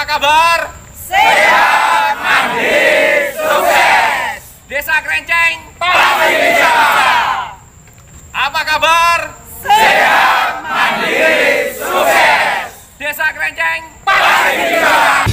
kabar? Sehat, mandiri, sukses. Desa Krenceng Pasti bisa. Apa kabar? Sehat, mandiri, sukses. Desa Krenceng Pasti bisa.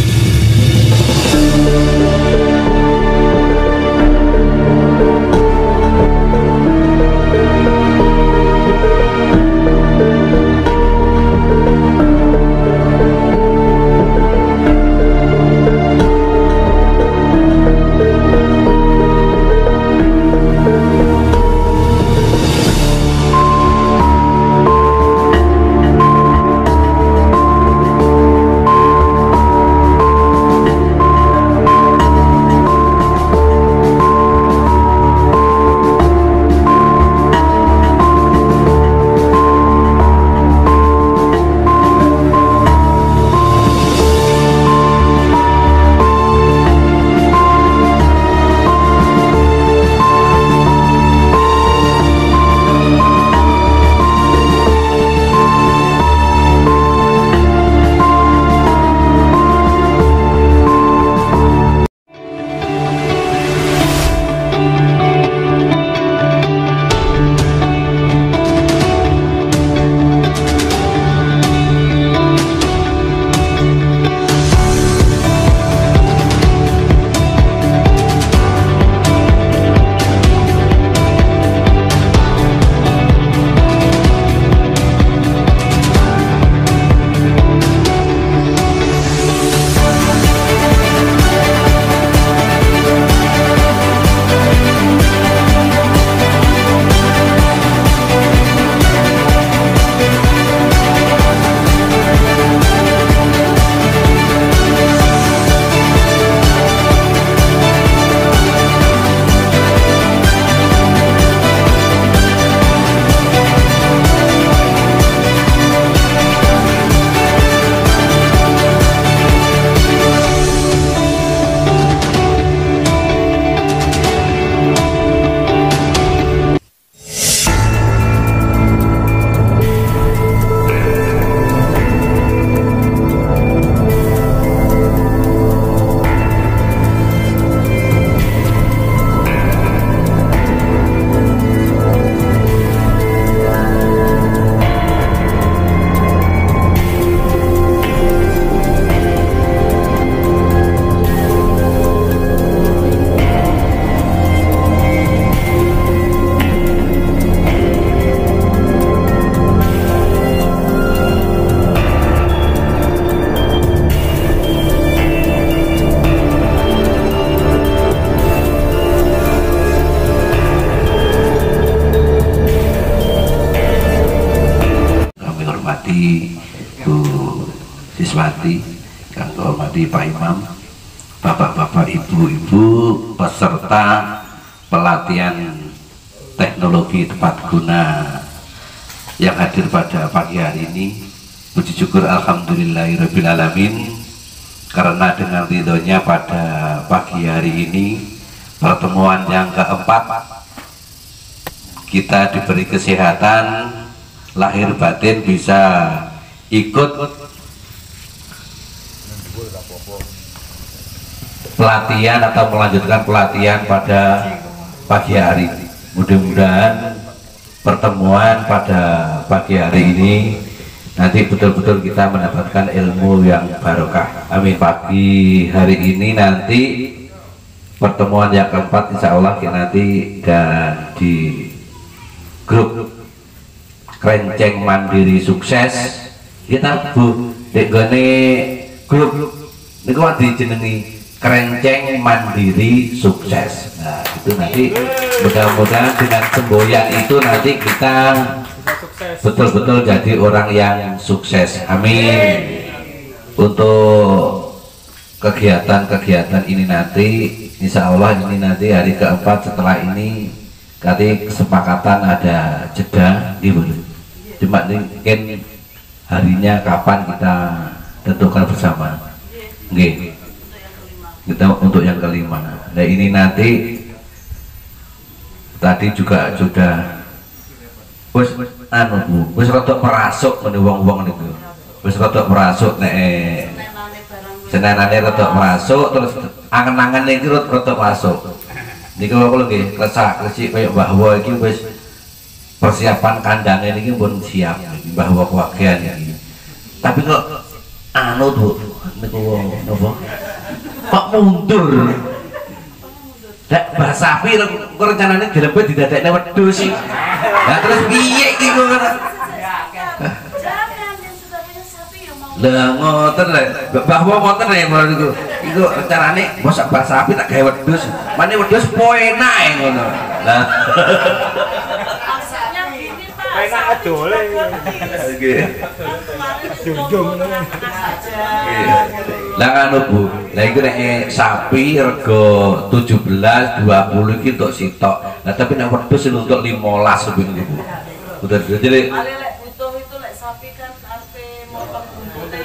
Bu Siswati, yang hormati Pak Imam, Bapak-bapak, Ibu-ibu peserta pelatihan teknologi tepat guna yang hadir pada pagi hari ini. Puji syukur alhamdulillahirabbil alamin, karena dengan ridhonya pada pagi hari ini pertemuan yang keempat kita diberi kesehatan lahir batin bisa ikut pelatihan atau melanjutkan pelatihan pada pagi hari. Mudah-mudahan pertemuan pada pagi hari ini nanti betul-betul kita mendapatkan ilmu yang barokah. Amin. Pagi hari ini nanti pertemuan yang keempat insya Allah nanti dan di grup Krenceng Mandiri Sukses kita Bu degane grup niku dijenengi Krenceng Mandiri Sukses. Nah itu nanti mudah-mudahan dengan semboyan itu nanti kita betul-betul jadi orang yang sukses. Amin. Untuk kegiatan-kegiatan ini nanti insya Allah ini nanti hari keempat setelah ini nanti kesepakatan ada jeda ibu. Cuma mungkin harinya kapan kita tentukan bersama. Nggih. Kita untuk yang kelima. Nah ini nanti tadi juga sudah wis anu Bu, wis rada merasuk men wong-wong niku. Wis rada merasuk nek jenenane rada masuk terus angen-angen iki rada masuk. Niku kula nggih klesak-klesik kaya Mbah Wo iki wis persiapan kandangnya ini pun siap bahwa kewakian ini. Tapi kok anu tuh niku napa kok mundur dak bah sapi kok rencanane dilebet didadekne wedhus sih. Lah terus piye iki kok lah ngoten lho bahwa ngoten ya niku iku rencanane mosok bah sapi tak gawe wedhus mane wedhus poenak ngono lah enak adole. Nggih. Lah anu Bu, lah iku nek sapi rega 17 20 iki untuk sitok. Lah tapi nek wedhus untuk 15 seping Bu. Udah jadi lek butuh itu lek sapi kan arepe motong buntute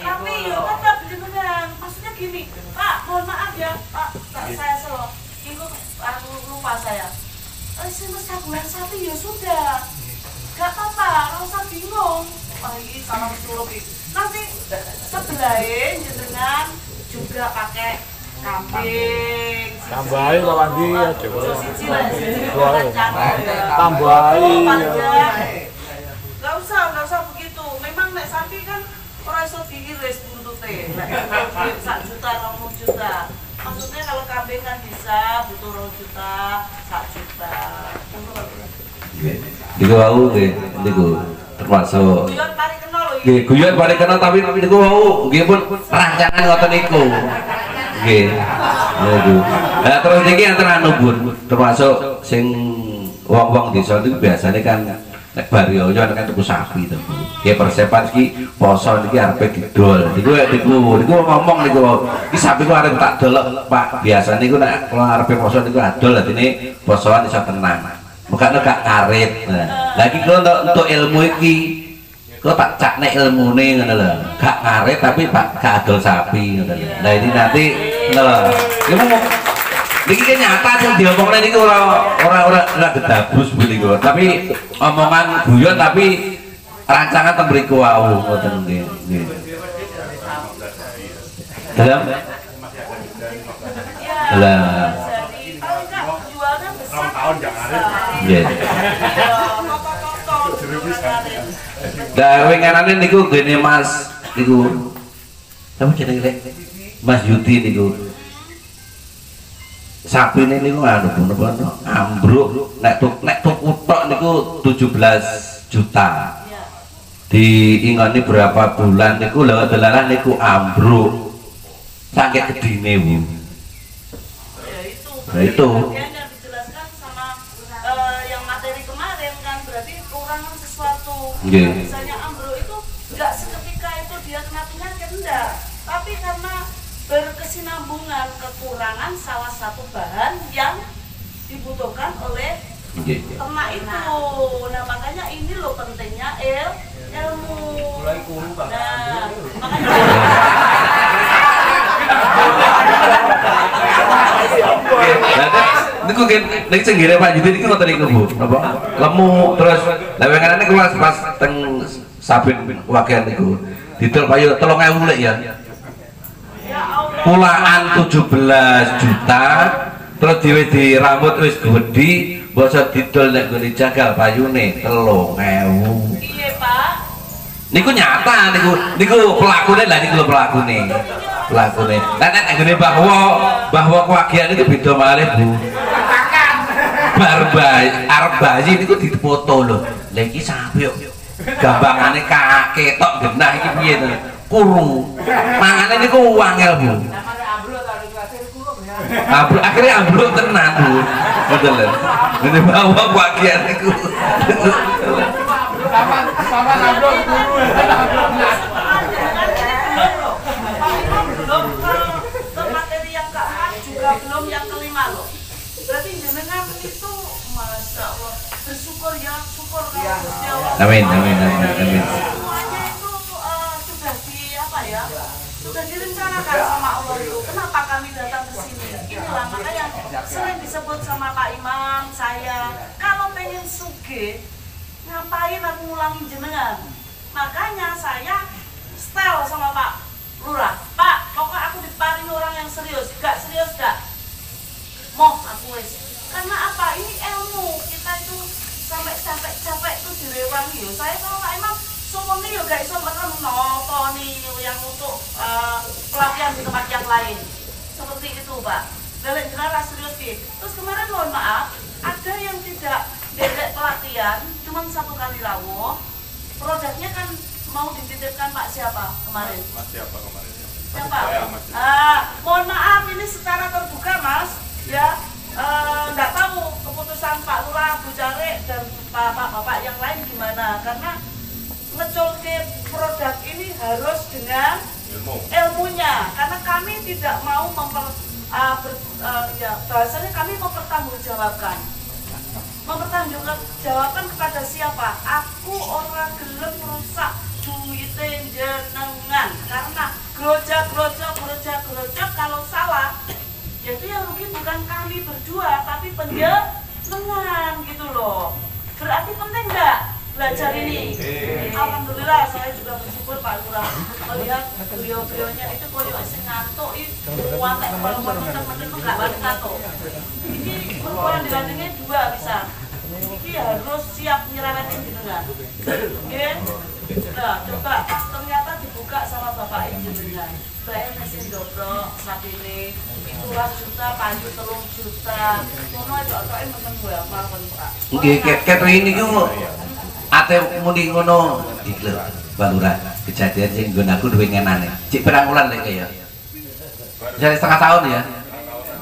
tapi yo tetap jenengan. Maksudnya gini, Pak, mohon maaf ya, Pak, saya selo. Iku aku lupa saya. Semesta bulan sapi ya sudah, gak apa-apa, gak usah bingung. Wah ini salah suruh nanti sebelahin jenengan juga pakai kambing. Tambahin lawan dia coba. Tambahin. Tambahin. Gak usah begitu. Memang nek sapi kan orang iso diiris buntute. Nek 1 juta 2 juta. Maksudnya kalau kambing kan bisa butuh 2 juta, 1 juta. niku wau nggih niku termasuk Guyon pari kenal lho iki. nggih guyon bareng kenal tapi niku wau nggih pun rancangan ngoten niku. Nggih. Niku. Lah terus niki enten anu Bun, termasuk sing wong-wong desa niku biasane kan nek barioyo kan tuku sapi to. Nggih persiapan iki poso niki arepe didol. Niku ngomong niku iki sapi ku arep tak dolok Pak. Biasane niku nek kula arepe poso niku adol dadi posoan iso tenang. Makanya gak karet. Nah, lagi kalau untuk ilmu iki, kau tak cakne ilmune ngono lho. Gak karet tapi Pak gak adol sapi ngono lho. Nah ini nanti ngono lho. Iki kan nyata sing diomongne niku ora gedabus niku. Tapi omongan guyon tapi rancangan teng mriku wau ngoten nggih. Dalam lah Tahun jangan. nggih. Lah winginane niku gene Mas niku. Apa jenenge Rek? Mas Yudi niku. Sapine niku anu napa ambruk nek tuku tok niku 17 juta. Diingoni berapa bulan niku lho delalah niku ambruk. Saking gedine Bu. Ya itu. Nah, itu. Yang dijelaskan sama yang materi kemarin kan berarti kekurangan sesuatu. Nggih. Misalnya ambruk itu enggak seketika itu dia kena penyakit enggak, tapi karena berkesinambungan kekurangan salah satu bahan yang dibutuhkan oleh Nggih. ternak itu. Nah makanya ini loh pentingnya ilmu. Nah makanya Niku nek sing ngire Pak Yudi niku ngoten niku Bu. Napa? Lemu terus lha wengenane ku pas teng sabit wagian niku. Didol payu 3.000 lek ya. ya Allah. Pulaan 17 juta terus dhewe dirambut wis gedhi, bosok didol nek nggone jagal payune 3.000. Iya Pak. Niku nyata niku pelakune lah niku lho pelakune. Pelakune. Lah nek nggone bahwa kewagian itu beda malih Bu. Bar arep bayi niku difoto lho. Lah iki sapi yo. Gambangane ketok genah iki piye to? Kuru. Mangane niku wangel Bu. Ambruk akhirnya ambruk tenan Bu. Betul lho. Ngene bahwa kewagian niku. Sama ambruk guru. Belum ke materi yang keempat juga belum yang kelima loh. Berarti jenengan itu masya Allah bersyukur ya syukur kalau Gusti Allah. Amin. Semuanya itu sudah di apa ya? Sudah direncanakan sama Allah itu. Kenapa kami datang ke sini? Inilah makanya sering disebut sama Pak Imam saya kalau pengen sugih ngapain aku ngulangin jenengan? Makanya saya setel sama Pak Lurah. Pak, pokoknya aku diparingi orang yang serius. Gak serius gak? Moh aku wis. Karena apa? Ini ilmu kita itu sampai capek itu direwangi. Saya kalau Pak Imam semuanya ya gak iso merem nopo nih yang untuk pelatihan di tempat yang lain. Seperti itu Pak. Dalam jenara serius sih. Terus kemarin mohon maaf, ada yang tidak dedek pelatihan, cuma 1 kali rawuh. Produknya kan mau dititipkan Pak siapa kemarin? Mas siapa kemarin? Siapa? Saya, Mas. Mohon maaf ini secara terbuka Mas, ya nggak tahu keputusan Pak Lurah, Bu Carik dan bapak-bapak yang lain gimana, karena ngecolke produk ini harus dengan ilmunya, karena kami tidak mau bahasanya kami mempertanggungjawabkan kepada siapa? Aku orang gelem rusak duite jenengan, karena grojak kalau salah jadi yang rugi bukan kami berdua tapi penjenengan gitu loh. Berarti penting nggak belajar ini? Alhamdulillah saya juga bersyukur Pak Lurah melihat beliau-beliaunya itu koyo sing ngantuk wantek kalau menurut nggak balik ngantuk. Ini ukuran dilandingnya 2 bisa. Ini harus siap nyerawetin jenengan. Oke? Nah, coba ternyata dibuka sama Bapak Ibu jenengan. Bae mesin dobrok sapine 17 juta, panju 3 juta. Ngono cocok menen gue mawon Pak. Nggih, catering niku ate muni ngono iki lho, Pak Lurah. Kejadian sing nggon aku duwe ngenane. Cik pirang wulan lek ya. Jadi setengah tahun ya.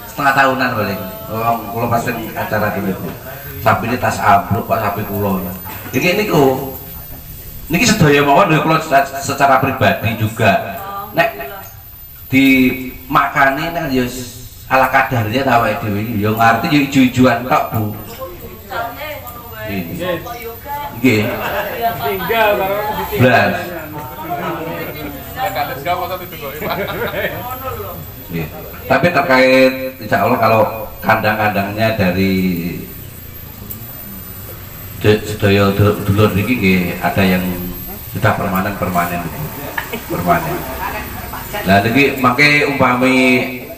Setengah tahunan paling. Kula pas acara dulu. Sapi ini tas ambruk Pak sapi kula. Iki niku niki sedaya mawon lho kula secara pribadi juga. Nek dimakani nek ya ala kadarnya ta awake dhewe ya ngerti ya ijo-ijoan tok Bu. Nggih. Tinggal barang Blas. Kades gak foto itu kok, Pak. Nggih. Tapi terkait insya Allah kalau kandang-kandangnya dari sedaya dulur niki nggih ada yang sudah permanen. Lah niki mangke umpami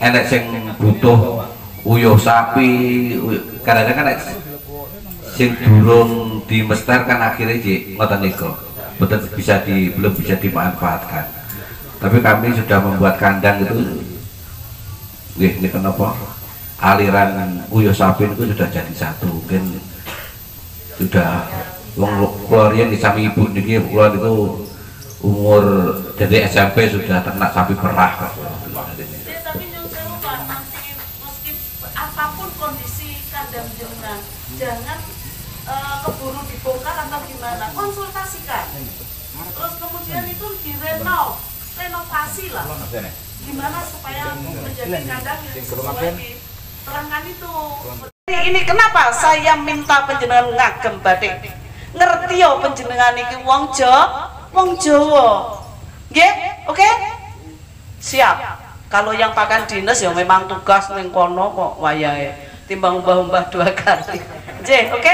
enek sing butuh uyuh sapi, kadang-kadang kan sing durung dimester kan akhirnya ngoten niku. Belum bisa dimanfaatkan. Tapi kami sudah membuat kandang itu nggih niku napa? Aliran uyuh sapi itu sudah jadi satu. Mungkin sudah wong keluarnya di sami ibu niki kula niku umur dari SMP sudah ternak sapi perah. Tapi yang saya lupa nanti meski apapun kondisi kandang jenengan jangan keburu dibongkar atau gimana, konsultasikan. Terus kemudian itu renovasi lah. Gimana supaya menjadi kandang yang sesuai diterangkan itu. Ini kenapa saya minta panjenengan ngagem batik. Ngerti ya panjenengan iki wong Jawa. Nggih? Oke? Siap. Kalau yang pakan dinas ya memang tugas ning kono kok wayahe. Timbang mbah-mbah 2 kali. Nggih, oke?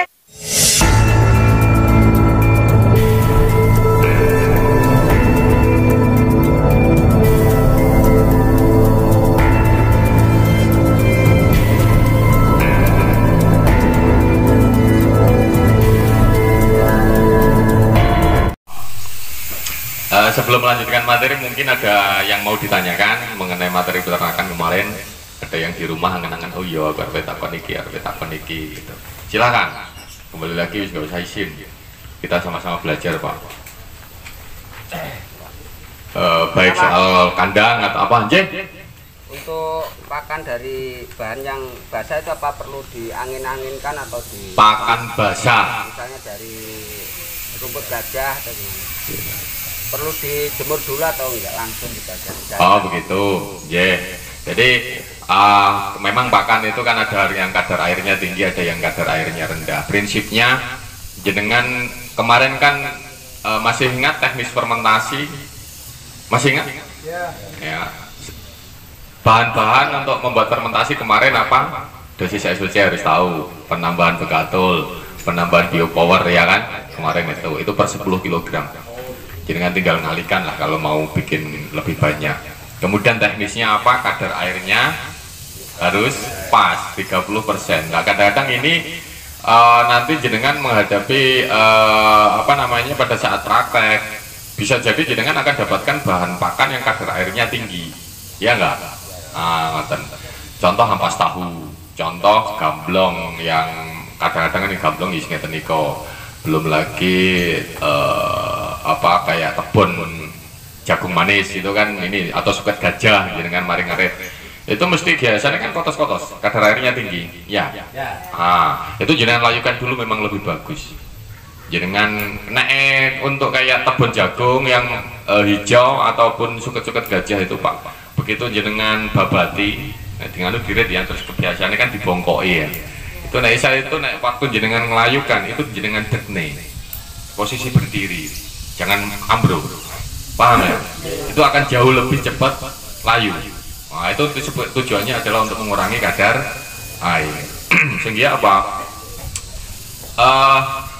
Sebelum melanjutkan materi, mungkin ada yang mau ditanyakan mengenai materi peternakan kemarin. Ada yang di rumah angen-angen, oh iya aku harus takon iki gitu. Silakan. Kembali lagi wis nggak usah isin. Kita sama-sama belajar, Pak. Baik soal kandang atau apa, Nggih? Untuk pakan dari bahan yang basah itu apa perlu diangin-anginkan atau di Pakan basah. misalnya dari rumput gajah atau gimana? Perlu dijemur dulu atau enggak langsung dibakar? Oh begitu, Jadi memang pakan itu kan ada yang kadar airnya tinggi, ada yang kadar airnya rendah. Prinsipnya jenengan kemarin kan masih ingat teknis fermentasi? Masih ingat? Ya. Bahan-bahan untuk membuat fermentasi kemarin apa? Dosis SOC harus tahu. Penambahan begatul, penambahan biopower ya kan? Kemarin itu per 10 kg. Jenengan tinggal ngalikan lah kalau mau bikin lebih banyak. Kemudian teknisnya apa? Kadar airnya harus pas 30%. Nah kadang-kadang ini nanti jenengan menghadapi apa namanya pada saat praktek bisa jadi jenengan akan dapatkan bahan pakan yang kadar airnya tinggi, ya enggak? Contoh ampas tahu, contoh gamblong yang kadang-kadang ini gamblong isinya teniko, belum lagi apa kayak tebon jagung manis itu kan ini, atau suket gajah jenengan maring ngarit itu mesti biasanya kan kotos-kotos, kadar airnya tinggi, ya. Itu jenengan layukan dulu memang lebih bagus. Jenengan naik untuk kayak tebon jagung yang hijau ataupun suket-suket gajah itu Pak. Begitu jenengan babati, dengan itu dirit ya, terus kebiasaannya kan dibongkoi ya. Itu naik saya itu naik waktu jenengan melayukan itu jenengan dekne, posisi berdiri, jangan ambruk, paham ya? Itu akan jauh lebih cepat layu. Nah, itu tujuannya adalah untuk mengurangi kadar air. Sehingga apa?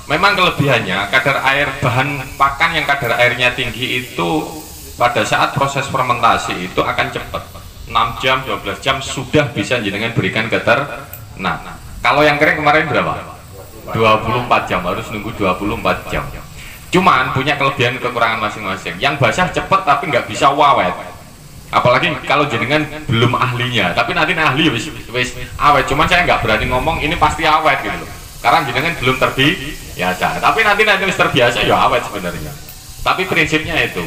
Memang kelebihannya kadar air bahan pakan yang kadar airnya tinggi itu pada saat proses fermentasi itu akan cepat. 6 jam, 12 jam sudah bisa jenengan berikan ke ternak. Kalau yang kering kemarin berapa? 24 jam, harus nunggu 24 jam. Cuman punya kelebihan kekurangan masing-masing. Yang basah cepat tapi nggak bisa wawet. Apalagi kalau jenengan belum ahlinya, tapi nanti ahli wis awet. Cuman saya nggak berani ngomong ini pasti awet gitu loh, karena jenengan belum terbiasa. Tapi nanti wis terbiasa ya awet sebenarnya. Tapi prinsipnya itu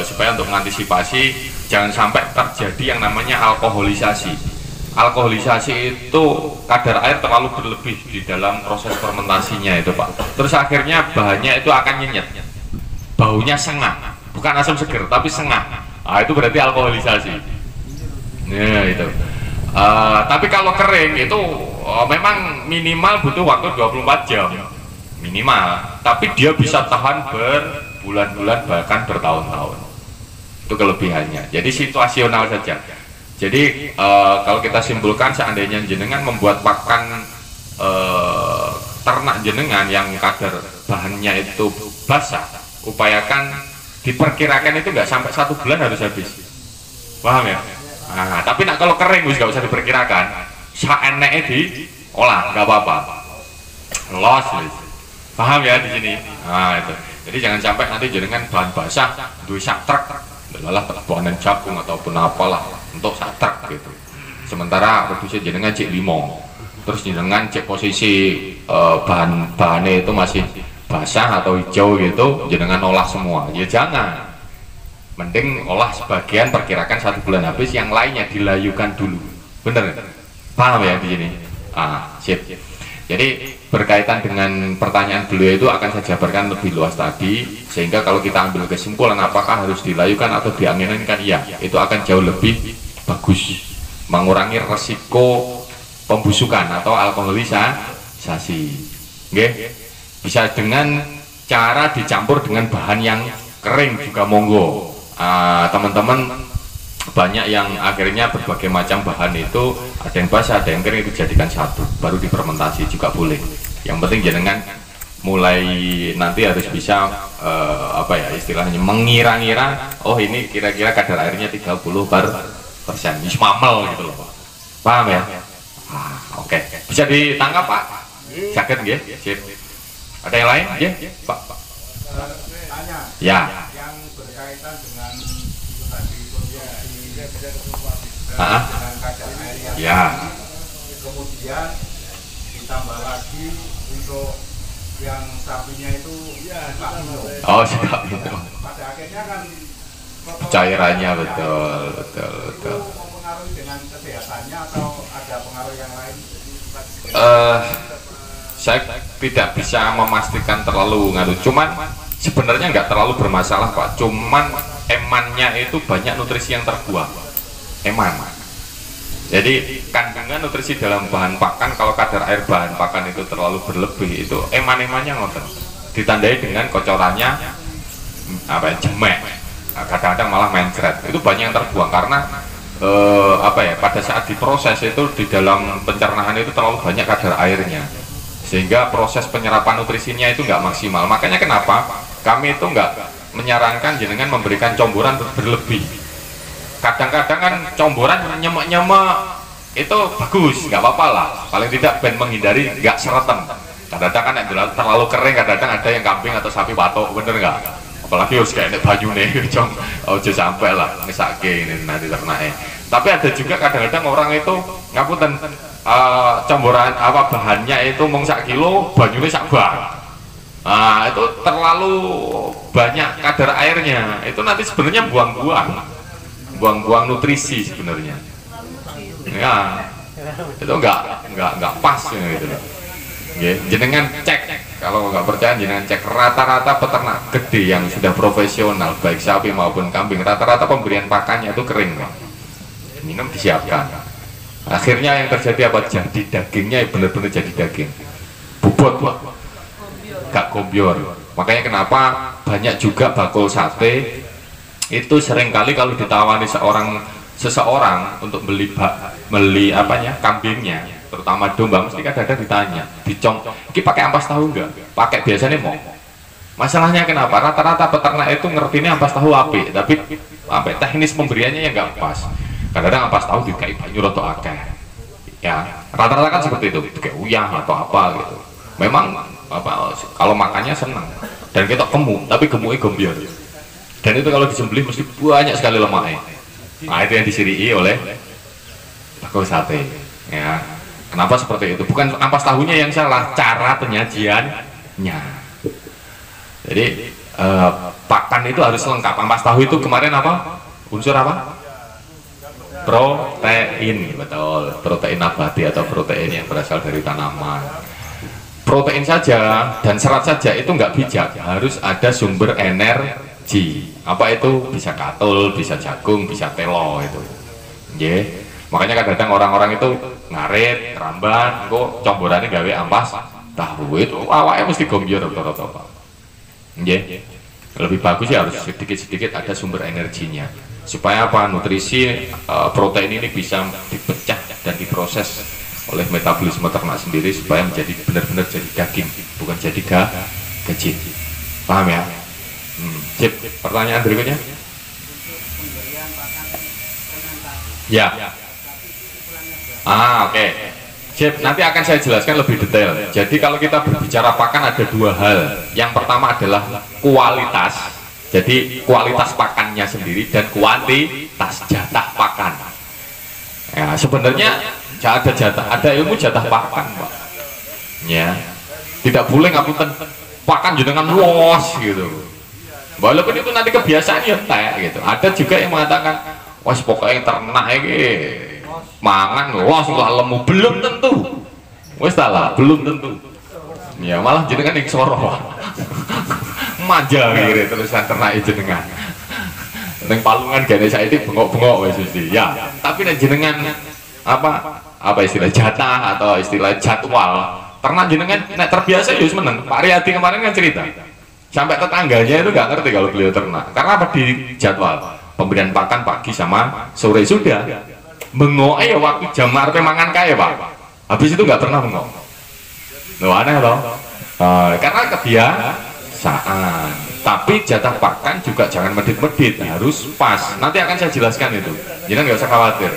supaya untuk mengantisipasi jangan sampai terjadi yang namanya alkoholisasi. Alkoholisasi itu kadar air terlalu berlebih di dalam proses fermentasinya itu Pak. Terus akhirnya bahannya itu akan nyenyet, baunya sengah, bukan asam seger tapi sengah. Itu berarti alkoholisasi. Ya itu. Tapi kalau kering itu memang minimal butuh waktu 24 jam minimal. Tapi dia bisa tahan berbulan-bulan bahkan bertahun-tahun. Itu kelebihannya. Jadi situasional saja. Jadi kalau kita simpulkan seandainya jenengan membuat pakan ternak jenengan yang kadar bahannya itu basah, upayakan diperkirakan itu nggak sampai 1 bulan harus habis, paham ya? Tapi kalau kering nggak usah diperkirakan, saeneknya diolah nggak apa-apa, los, paham ya di sini? Itu. Jadi jangan sampai nanti jenengan bahan basah, duit sak truk, adalah buanan jagung ataupun apalah untuk sak truk gitu. Sementara produksi jenengan cek 5, terus jenengan cek posisi bahannya itu masih basah atau hijau gitu, jenengan olah semua, ya jangan. Mending olah sebagian, perkirakan 1 bulan habis, yang lainnya dilayukan dulu, bener? Paham ya di sini? Sip. Jadi berkaitan dengan pertanyaan beliau itu akan saya jabarkan lebih luas tadi, sehingga kalau kita ambil kesimpulan apakah harus dilayukan atau dianginkan, iya, itu akan jauh lebih bagus, mengurangi resiko pembusukan atau alkoholisasi. Nggih? Bisa dengan cara dicampur dengan bahan yang kering juga monggo. Teman-teman banyak yang akhirnya berbagai macam bahan itu ada yang basah, ada yang kering, itu jadikan satu, baru difermentasi juga boleh. Yang penting jenengan mulai nanti harus bisa apa ya istilahnya, mengira-ngira, oh ini kira-kira kadar airnya 30%, ini mamel gitu loh Pak. Paham ya? Oke. Bisa ditangkap Pak? Sakit nggih? Sip. Ada yang lain? Ya, Pak. Tanya. Ya. Yang berkaitan dengan itu tadi dengan kadar air yang ya. Kemudian ditambah lagi untuk yang sapinya itu suka minum. Oh, suka minum. Pada akhirnya kan Cairannya betul. Itu mempengaruhi dengan kesehatannya atau ada pengaruh yang lain? Saya tidak bisa memastikan terlalu ngaruh, cuman sebenarnya nggak terlalu bermasalah Pak, cuman emannya itu banyak nutrisi yang terbuang, eman. Jadi kandungan nutrisi dalam bahan pakan, kalau kadar air bahan pakan itu terlalu berlebih, itu eman-emannya ngoten, ditandai dengan kocorannya apa ya, jemek, kadang-kadang malah mencret, itu banyak yang terbuang karena apa ya, pada saat diproses itu di dalam pencernaan itu terlalu banyak kadar airnya, sehingga proses penyerapan nutrisinya itu nggak maksimal. Makanya kenapa kami itu nggak menyarankan jenengan memberikan comboran berlebih. Kadang-kadang kan comboran nyemek-nyemek itu bagus, nggak apa-apa lah, paling tidak ben menghindari nggak seretan. Kadang-kadang kan terlalu kering, kadang-kadang ada yang kambing atau sapi patok, bener nggak? Apalagi harus kayak baju nih, ojo sampai lah ngesake ini nanti ternaknya. Tapi ada juga kadang-kadang orang itu ngapunten comboran apa bahannya itu mung sak kilo, banyune sak bak. Nah, itu terlalu banyak kadar airnya, itu nanti sebenarnya buang-buang nutrisi sebenarnya. Ya, itu nggak pas gitu loh. Jenengan cek, kalau nggak percaya jenengan cek rata-rata peternak gede yang sudah profesional baik sapi maupun kambing, rata-rata pemberian pakannya itu kering, Pak. Minum disiapkan. Akhirnya yang terjadi apa? Jadi dagingnya benar-benar jadi daging bobot, Pak. Gak kombior. Makanya kenapa banyak juga bakul sate itu seringkali kalau ditawani seseorang untuk beli apanya kambingnya, terutama domba, mesti kadang-kadang ditanya, dicong, ini pakai ampas tahu enggak? Pakai biasanya mau. Masalahnya kenapa? Rata-rata peternak itu ngertinya ampas tahu api, tapi teknis pemberiannya yang enggak pas. Kadang-kadang ampas tahu dikai banyu atau akeh. Ya, rata-rata kan seperti itu, kayak uyah atau apa gitu. Memang kalau makannya senang dan kita gemuk, tapi gemuknya gembira. Dan itu kalau disembelih mesti banyak sekali lemaknya. Nah, itu yang disirihi oleh bakul sate. Ya, kenapa seperti itu? Bukan ampas tahunya yang salah, cara penyajiannya. Jadi pakan itu harus lengkap. Ampas tahu itu kemarin apa? Unsur apa? Protein, betul. Protein nabati atau protein yang berasal dari tanaman. Protein saja dan serat saja itu nggak bijak, harus ada sumber energi. Apa itu? Bisa katul, bisa jagung, bisa telo itu. Makanya kadang-kadang orang-orang itu ngarit, ramban, kok comborannya gawe ampas tahu itu awalnya mesti gombior rata-rata. Lebih bagus ya harus sedikit-sedikit ada sumber energinya. Supaya apa? Nutrisi protein ini bisa dipecah dan diproses oleh metabolisme ternak sendiri supaya menjadi benar-benar jadi daging, bukan jadi gaji. Paham ya? Sip. Pertanyaan berikutnya? Ya. Oke. Sip. Nanti akan saya jelaskan lebih detail. Jadi kalau kita berbicara pakan ada dua hal. Yang pertama adalah kualitas. Jadi kualitas pakannya sendiri dan kuantitas jatah pakan. Ya, sebenarnya ada jatah, ada ilmu jatah pakan, Pak. Ya, tidak boleh ngapunten pakan jenengan luas gitu. Walaupun itu nanti kebiasaan ya teh gitu. Ada juga yang mengatakan, wah pokoknya ternak ini mangan luas lah lemu, belum tentu. Wes lah, belum tentu. Ya malah jenengan yang soroh. Manja gitu terusan ternak jenengan. Neng palungan gane saiki bengok-bengok wis mesti. Ya, tapi nek jenengan apa istilah jatah atau istilah jadwal ternak jenengan nek terbiasa ya meneng. Pak Riyadi kemarin kan cerita sampai tetangganya itu nggak ngerti kalau beliau ternak karena apa di jadwal pemberian pakan pagi sama sore sudah bengok ya waktu jam arpe mangan kaya Pak, habis itu nggak pernah bengok. Loh aneh loh, karena kebiasaan. Tapi jatah pakan juga jangan medit-medit, harus pas. Nanti akan saya jelaskan itu, jangan nggak usah khawatir.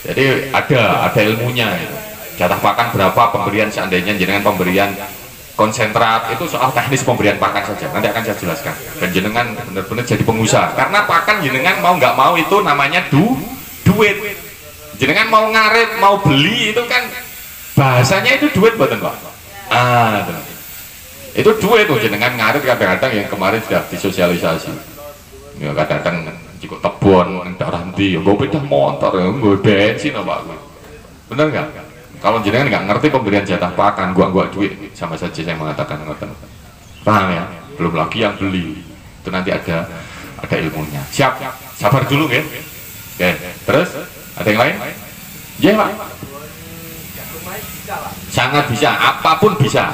Jadi ada ilmunya itu. Jatah pakan berapa pemberian seandainya jenengan pemberian konsentrat itu soal teknis pemberian pakan saja. Nanti akan saya jelaskan. Dan jenengan benar-benar jadi pengusaha. Karena pakan jenengan mau nggak mau itu namanya duit. Jenengan mau ngarit, mau beli itu kan bahasanya itu duit buatan Pak. Itu duit tuh jenengan ngarit kadang-kadang yang kemarin sudah disosialisasi. Ya kadang-kadang cukup tebon darah nanti ya gue pindah motor ya gue bensin apa gue. Bener nggak? Kalau jenengan nggak ngerti pemberian jatah pakan, gua duit sama saja saya mengatakan ngoten. Paham ya? Belum lagi yang beli itu nanti ada ilmunya. Siap, sabar dulu ya. Oke, terus ada yang lain? Ya Pak. Sangat bisa, apapun bisa.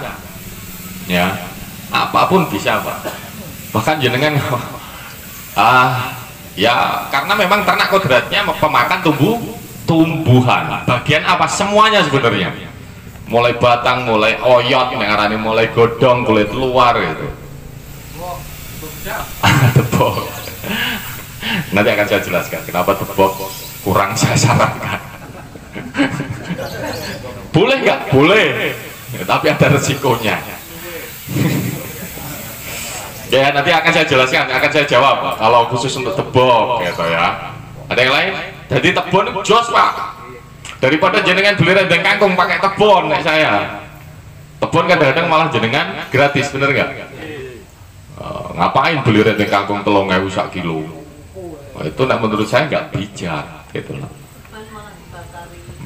Ya, apapun bisa Pak. Bahkan jenengan ya karena memang ternak kodratnya pemakan tumbuhan. Bagian apa semuanya sebenarnya. Mulai batang, mulai oyot, mengarani mulai godong, kulit luar gitu. tebok. Nanti akan saya jelaskan kenapa tebok kurang saya sarankan. Boleh nggak? Boleh, ya, tapi ada resikonya. Ya nanti akan saya jelaskan, akan saya jawab kalau khusus untuk tebok gitu ya. Ada yang lain? Jadi tebon itu jos Pak. Daripada jenengan beli rendeng kangkung pakai tebon nek saya. Tebon kadang-kadang malah jenengan gratis, bener nggak? Ngapain beli rendeng kangkung 3.000 sak kilo? Itu nek menurut saya nggak bijak gitu loh.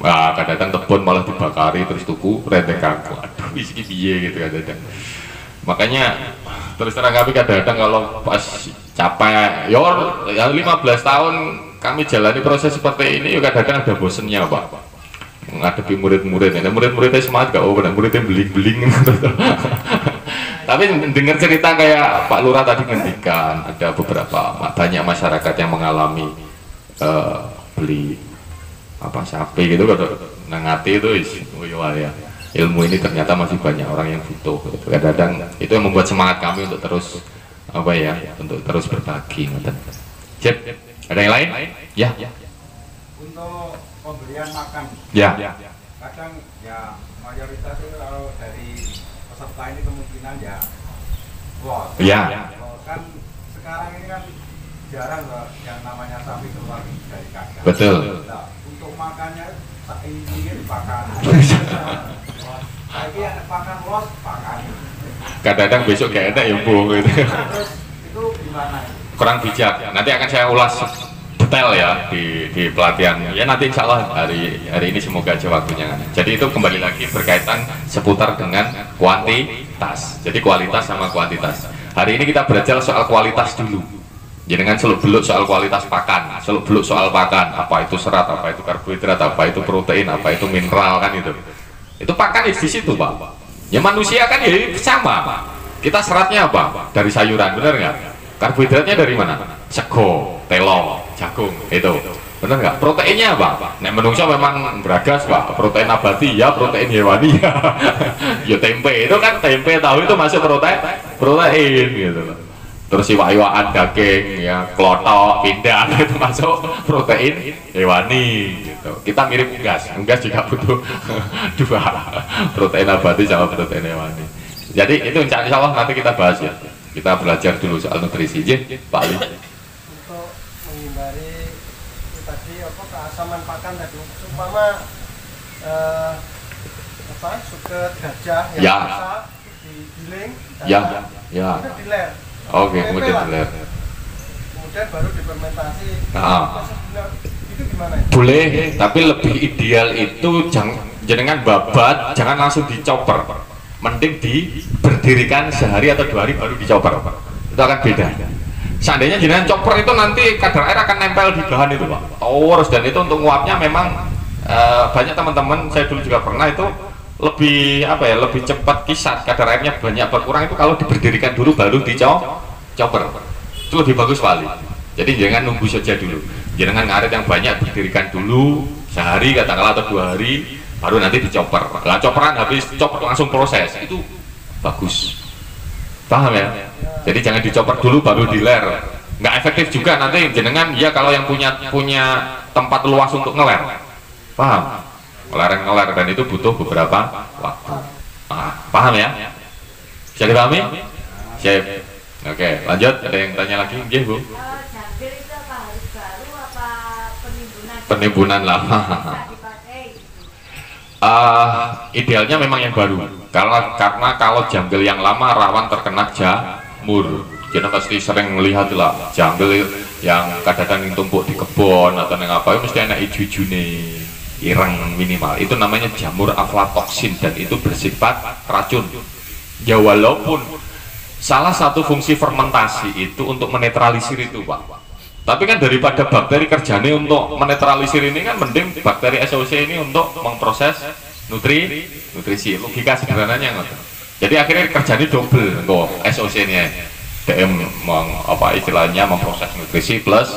Nah, kadang-kadang tebon malah dibakari terus tuku rendeng kangkung. Aduh, iki piye gitu kadang-kadang. Makanya terus terang kami kadang-kadang kalau pas capek, ya 15 tahun kami jalani proses seperti ini, ya kadang-kadang ada bosennya Pak. Menghadapi murid-murid, ya murid-muridnya semangat gak, muridnya beling-beling. Tapi dengar cerita kayak Pak Lurah tadi ngendikan, ada beberapa banyak masyarakat yang mengalami beli apa sapi gitu, nangati itu ya. Ilmu ini ternyata masih banyak orang yang butuh. Kadang-kadang itu yang membuat semangat kami untuk terus untuk terus berbagi. Cep, ada yang lain? Ya. Untuk pemberian makan. Ya. Kadang ya mayoritas itu kalau dari peserta ini kemungkinan ya bos. Ya. Kan sekarang ini kan jarang loh yang namanya sapi keluar dari kandang. Betul. Nah, untuk makannya ini dibakar. Lagi ada pakan los, pakan. Kadang-kadang besok kayak ada ya Bu gitu. Terus itu gimana? Kurang bijak. Nanti akan saya ulas detail ya di pelatihan. Ya nanti insya Allah hari ini semoga aja waktunya. Jadi itu kembali lagi berkaitan seputar dengan kuantitas. Jadi kualitas sama kuantitas. Hari ini kita belajar soal kualitas dulu. Jangan seluk-beluk soal kualitas pakan, seluk-beluk soal pakan. Apa itu serat, apa itu karbohidrat, apa itu protein, apa itu mineral kan itu. Itu pakan di situ Pak. Ya manusia kan ya sama. Kita seratnya apa? Dari sayuran, benar nggak? Karbohidratnya dari mana? Sego, telo, jagung, itu. Benar nggak? Proteinnya apa? Nek manusia memang beragas Pak. Protein nabati ya, protein hewani ya. Ya tempe itu kan tempe tahu itu masuk protein gitu loh. Terus iwak-iwakan daging ya, klotok, pindang itu masuk protein hewani gitu. Kita mirip unggas juga butuh dua, protein nabati sama protein hewani. Jadi itu insya Allah nanti kita bahas ya. Kita belajar dulu soal nutrisi, Pak Ali. Untuk menghindari tadi keasaman pakan tadi, umpama suket gajah yang rusak digiling, ya. diler. Oke, kemudian diler. Kemudian baru difermentasi. Itu gimana? Boleh, tapi lebih ideal itu jenengan babat, jangan langsung dicoper. Mending diberdirikan sehari atau 2 hari baru dicoper. Itu akan beda. Seandainya jenengan chopper itu nanti kadar air akan nempel di bahan itu Pak. Terus dan itu untuk nguapnya memang banyak teman-teman, saya dulu juga pernah itu lebih lebih cepat kisat, kadar airnya banyak berkurang itu kalau diberdirikan dulu baru dicoper. Itu lebih bagus sekali. Jadi jangan nunggu saja dulu. Jangan ngaret yang banyak diberdirikan dulu sehari katakanlah atau 2 hari baru nanti dicoper. Lah coperan habis coper langsung proses itu bagus. Paham ya? Jadi jangan dicoper dulu baru diler. Nggak efektif juga nanti jenengan ya kalau yang punya tempat luas untuk ngeler. Paham? Ngeler dan itu butuh beberapa waktu. Paham ya? Bisa dipahami? Siap. Oke, lanjut. Ada yang tanya lagi? Iya Bu. Jangkir itu apa harus baru apa penimbunan? Penimbunan lama. Idealnya memang yang baru. Karena kalau jangkil yang lama rawan terkena jamur. Jadi pasti sering melihat lah jangkil yang kadang-kadang tumpuk di kebun atau yang apa, mesti enak hijau nih. Ireng minimal itu namanya jamur aflatoksin dan itu bersifat racun ya, walaupun salah satu fungsi fermentasi itu untuk menetralisir itu Pak, tapi kan daripada bakteri kerjanya untuk menetralisir ini kan mending bakteri SOC ini untuk memproses nutrisi, logika sederhananya ngoten. Jadi akhirnya kerjanya double untuk SOC nya DM istilahnya memproses nutrisi plus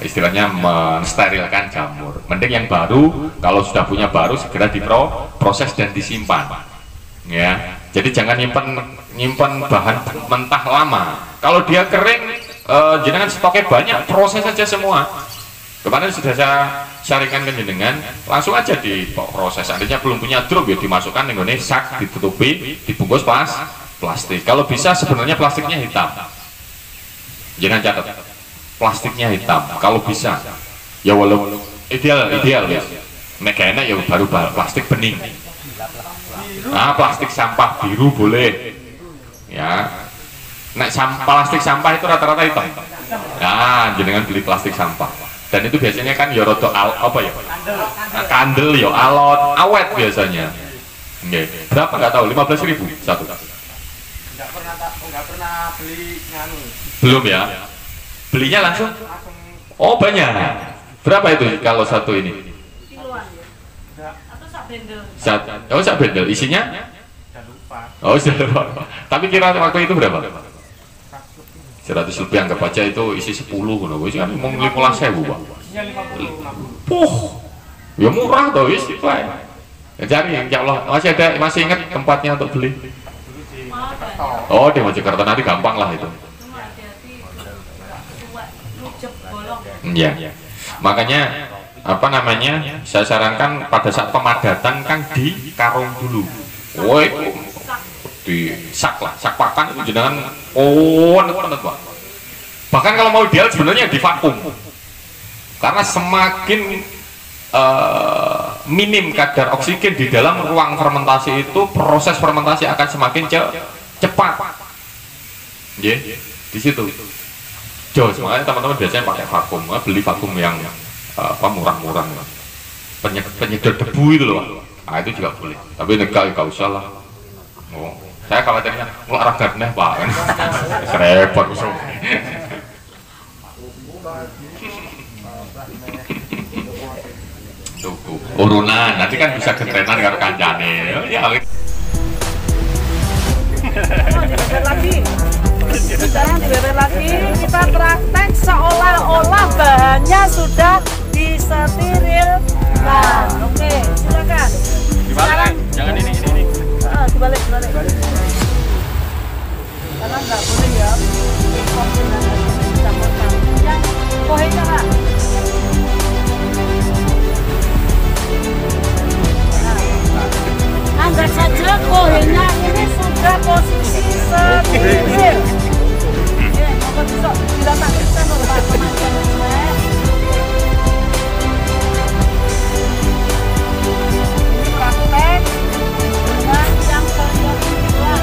istilahnya mensterilkan jamur. Mending yang baru, kalau sudah punya baru segera diproses dan disimpan ya. Jadi jangan nyimpen bahan mentah lama. Kalau dia kering, jenengan stoknya banyak, proses saja semua. Kemarin sudah saya sharingkan ke jenengan, langsung aja diproses. Seandainya belum punya drum ya dimasukkan ke sak, ditutupi, dibungkus plastik. Kalau bisa sebenarnya plastiknya hitam. Jangan catat, plastiknya hitam. Kalau bisa, ya walau ideal ya. Megana ya baru plastik bening. Nah, plastik sampah biru boleh. Ya. Nah, plastik sampah itu rata-rata hitam. Nah, jenengan beli plastik sampah. Dan itu biasanya kan ya rada apa ya? Kandel ya alot, awet biasanya. Nggih. Berapa enggak tahu, 15.000 satu. Enggak pernah beli nganu. Belum ya? Belinya langsung? Oh, banyak. Berapa itu kalau satu ini? Kiloan ya? Atau sak bendel? Sak bendel. Isinya? Udah lupa. Oh, sudah lupa. Tapi kira waktu itu berapa? 100 lebih, anggap aja itu isi 10 ngono. Wis kan mung 15.000, Pak. Isinya 50. Ya murah toh wis itu ae. Ya, cari insyaallah masih ingat tempatnya untuk beli. Oh, di Mojokerto, nanti gampang lah itu. Cuma hati-hati lucep bolong. Iya. Makanya apa namanya? Saya sarankan pada saat pemadatan kan di karung dulu. Woi, di sak lah, sak pakan itu jenengan nenek Pak. Bahkan kalau mau ideal sebenarnya di vakum. Karena semakin minim kadar oksigen di dalam ruang fermentasi itu, proses fermentasi akan semakin cepat. Ya, di situ. Jos, makanya teman-teman biasanya pakai vakum, beli vakum yang murah-murah, penyedot debu itu loh. Nah, itu juga boleh. Tapi enggak usah lah. Oh, saya khawatirnya olahraga nih Pak, kan repot usung. Urunan, nanti kan bisa ketrenan karo kancane. Ya. Dibeber lagi. Sekarang dibeber lagi, kita praktek seolah-olah bahannya sudah disterilkan. Oke, silakan. Sekarang Jangan ini. dibalik. Karena nggak boleh ya. Yang kohenya Pak. Anggap saja kohenya ini sudah posisi steril. Apa bisa diletakkan Pak teman-teman? Ini praktek dengan yang terjadilah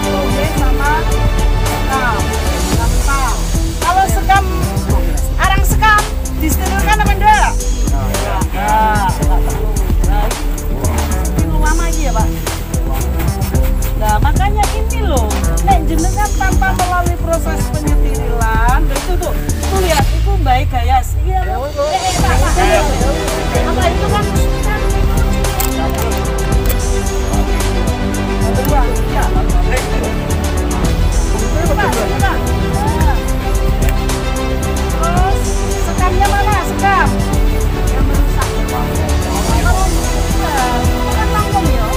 kohe sama sekam. Kalau sekam, arang sekam disterilkan apa enggak? Nah, ini lama aja ya Pak. Nah makanya ini loh, nek jenengan tanpa melalui proses penyetirilan, itu tuh lihat itu baik gaya. Iya, apa itu kan? Terus sekamnya mana sekam? Yang merusak. Kalau kan langsung ya.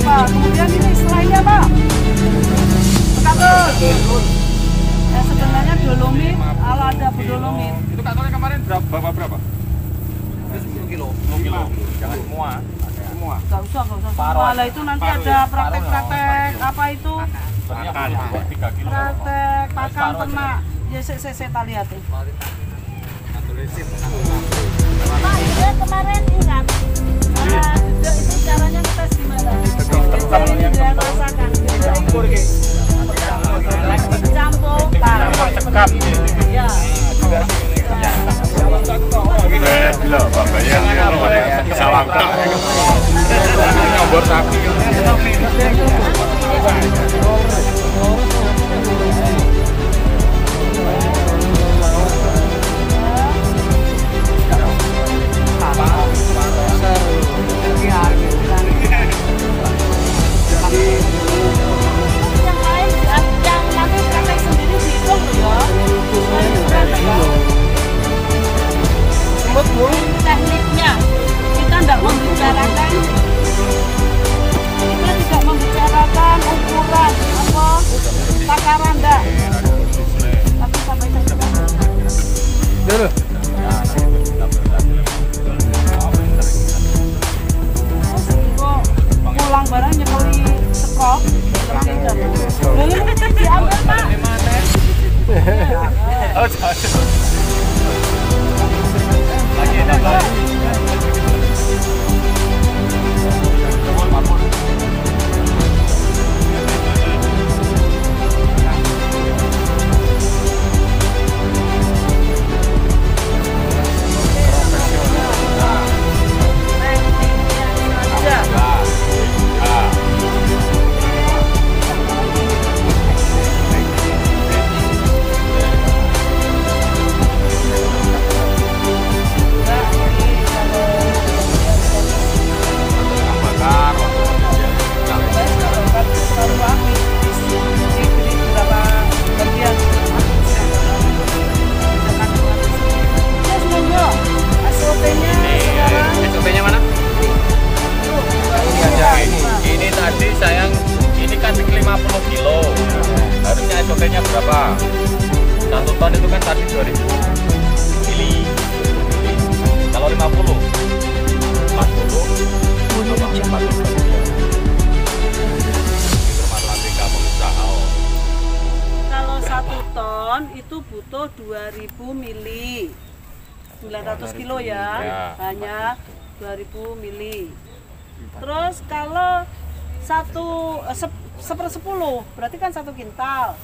Kemudian ini selainnya Pak, sebenarnya dolomit, kalau ada dolomit. Itu kantornya kemarin berapa? 10 kilo. Jangan semua. Gak usah semua lah, itu nanti ada praktek-praktek apa itu? Praktek pakan ternak. Ya saya lihat. Pak, dia kemarin ingat itu caranya ngetes gimana? Ini dia rasakan. Campur, Cekap. ya. Nyobor sapi. Yang lain yang nanti praktek sendiri dihitung loh ya. Tekniknya kita tidak membicarakan ukuran apa takaran enggak, tapi sampai saja pulang barang nyekeli sekop diambil Pak. SOP-nya berapa? 1 ton itu kan tadi 2000 mili. Kalau 50 Kalau 1 ton itu butuh 2000 mili. 900 kilo ya, hanya 2000 mili. Terus kalau 1/10 berarti kan 1 kintal.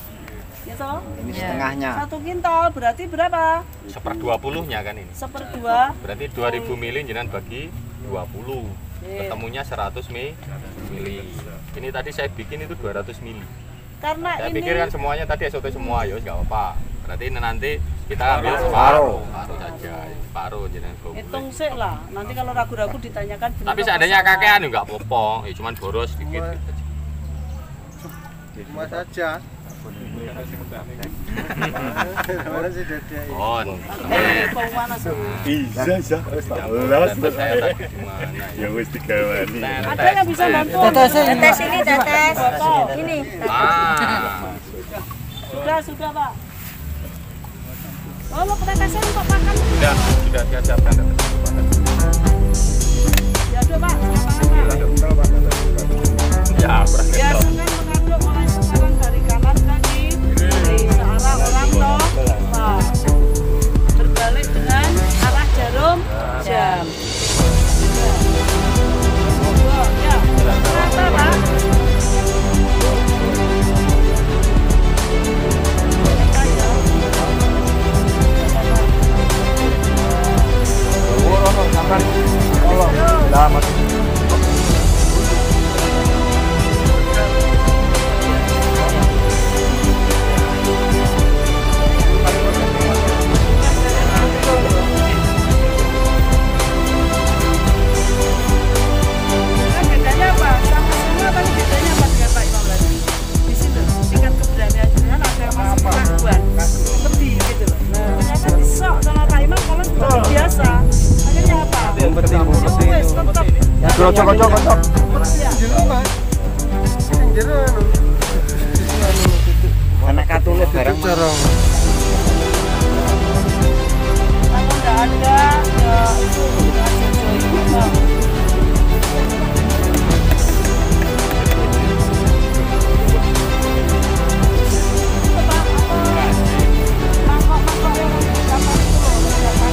Gitu? Ini setengahnya. 1 kintal berarti berapa? 1/20-nya kan ini. 1/2. Berarti 2000 mili jenengan bagi 20. Ketemunya 100 mili. Ini tadi saya bikin itu 200 mili. Karena saya ini pikir kan semuanya tadi SOP semua, ya nggak apa-apa. Berarti nanti kita ambil separuh saja, separuh jenengan goblok. hitung sih lah. Nanti kalau ragu-ragu ditanyakan. Tapi seandainya kakean nggak apa-apa, ya cuman boros sedikit. Cuma saja. Bisa. Saya tadi di mana? Ya wis digawani. Ada yang bisa bantu? Tetes ini, tetes. Ini. Sudah Pak. Oh, mau tetesan untuk makan? Sudah saya siapkan. Ya udah Pak, siapkan Pak. Ya, Biasakan mengaduk mulai sekarang dari kanan ke kiri, searah orang toh. Nah, berbalik dengan arah jarum jam. Ya, terasa Pak. Bedanya apa? Sama semua tapi bedanya apa dengan Pak Imam tadi? Di situ tingkat keberanian jenengan ada masih keraguan lebih gitu loh. Ternyata disok sama Pak Imam kalau sudah biasa. Akhirnya apa? Ya wes tetap. Kocok. Jero Mas. Sing jero anu. Anak katune barang. Corong. Kalau nggak ada, ya itu udah sesuai. Mangkok yang dapat itu loh, dapat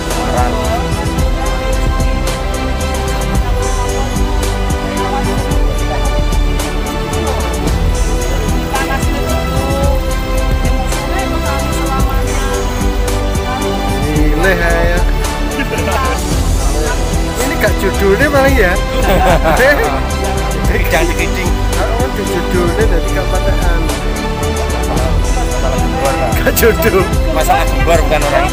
lagi ya. Jangan dikencing. Aku dijudulnya dari kapatean. Gak jodoh. Masalah kembar bukan orang.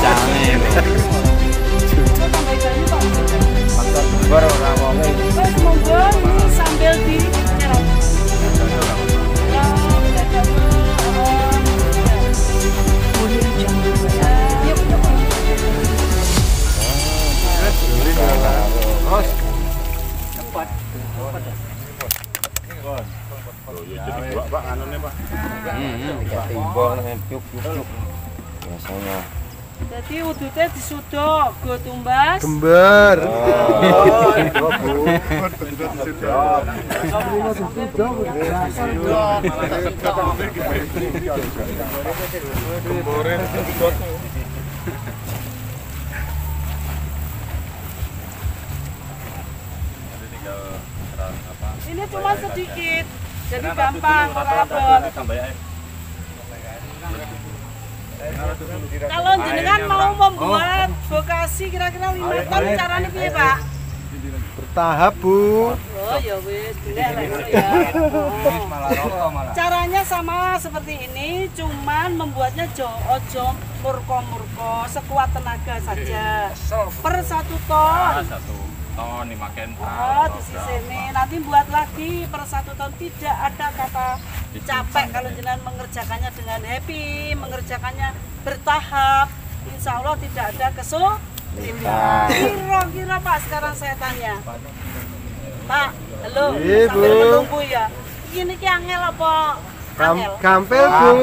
Jangan ini. Masalah kembar orang ngomong. Terus monggo ini sambil di jadi udutnya disudok, go tumbas. Gembar. Ini cuma sedikit, jadi gampang, rapet. Kalau jenengan mau membuat vokasi kira-kira 5 ton, caranya piye, Pak? Bertahap, Bu. Oh, ya wis, bener ya. Caranya sama seperti ini, cuman membuatnya ojo murko-murko, sekuat tenaga saja. Per 1 ton. 1 ton dimakan. Oh, di sini nanti buat lagi per 1 ton. Tidak ada kata capek kalau jenengan mengerjakannya dengan happy, mengerjakannya bertahap. Insya Allah tidak ada kesulitan. Kira-kira Pak, sekarang saya tanya. Pak, halo, sambil menunggu ya. Ini ki angel apa? Angel. Gampil, Bu.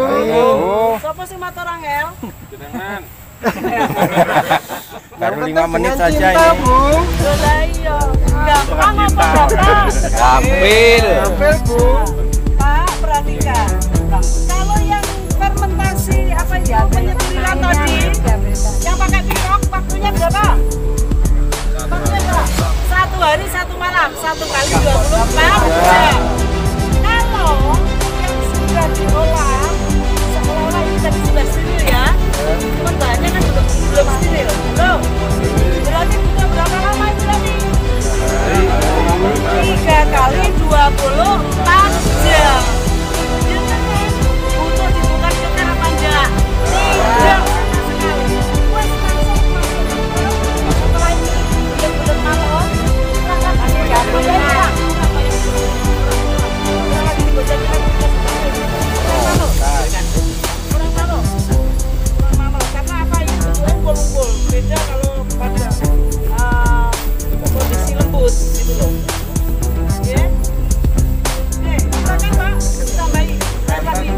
Sopo sing matur angel? Jenengan. Baru 5 menit saja ini. Lah iya, gampang apa gampang? Gampil. Gampil, Bu. Pak, perhatikan. Kalau yang fermentasi apa ya, penyetiran tadi, yang pakai pilok, waktunya berapa? Waktunya berapa? 1 hari 1 malam, 1 kali 24 jam. Kalau yang sudah diolah, seolah-olah ini tadi sudah steril ya, cuman bahannya kan belum steril. Belum. Berarti butuh berapa lama itu tadi? 3 kali 24 jam. Butuh dibuka kita apa enggak? Tidak sekali. Wes langsung setelah ini benar-benar malam. Silahkan kasih gambar ya. Lagi dibocorkan kurang malu. Karena apa ini kumpul-kumpul. Beda kalau pada kondisi lembut gitu loh. Ya. Silakan Pak, tambahin. Lagi.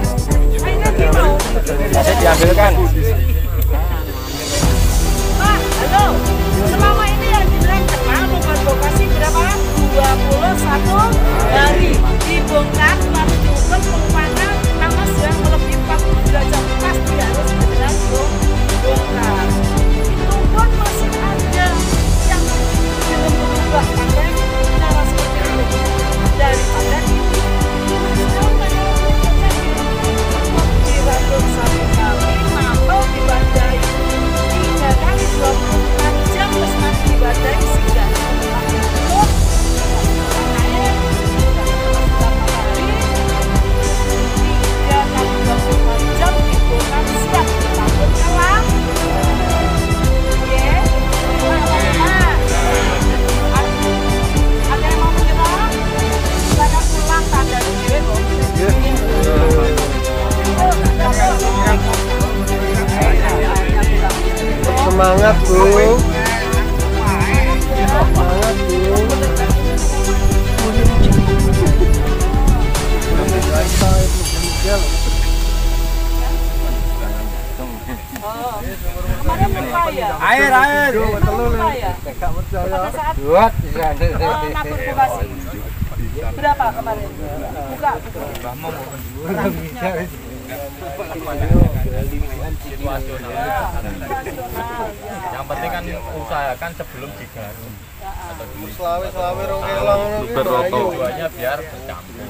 Ayo lagi mau. Bisa diambilkan. Pak, halo. Selama ini yang jenengan kenal membuat vokasi berapa? 21 hari. Dibongkar lalu diukur pengupahan panas yang melebihi 40 derajat pasti harus jenengan bongkar. Itu pun masih ada yang belum berubah pakai cara seperti itu. Daripada ini diracun 1 kali atau dibadai 3 kali 24 jam terus nanti dibadai 3 jam dibongkar siap ditabur kalah. Oke, ada yang mau menyerah? Silakan pulang tanda dulu. Semangat, Bu. Semangat, Bu. Kemarin lupa ya? Air. Lupa ya? Pada saat nabur vokasi. Berapa kemarin? Buka. Yang penting kan usahakan sebelum digaruk. Selawe rong kelong ngono ki. Tujuannya biar bercampur.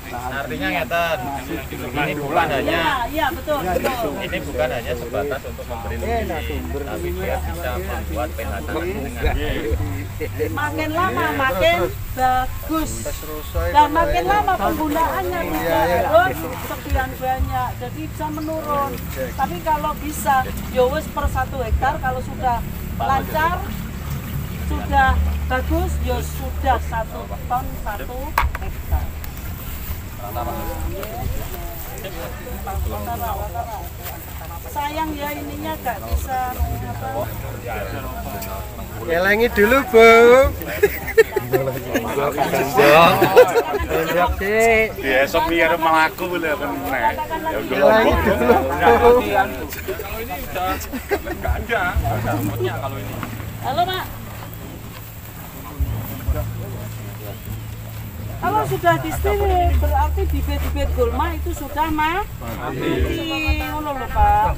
Artinya ngeten, ini bukan hanya Iya, betul. ini bukan hanya sebatas untuk memberi nutrisi, tapi dia bisa membuat pH tanah dengan Makin lama makin bagus. Dan makin lama penggunaannya tidak sekian banyak, jadi bisa menurun. Tapi kalau bisa, ya wis per 1 hektar kalau sudah lancar, sudah bagus, ya sudah 1 ton 1 hektar. Sayang ya ininya gak bisa Ngelengi dulu, Bu. di esok biar melaku boleh kan Ngelengi dulu, Bu. kalau ini udah nggak ada rumputnya kalau ini. Halo, Pak. Kalau sudah disteril, berarti bibit-bibit gulma itu sudah mati. Ngono lho, Pak.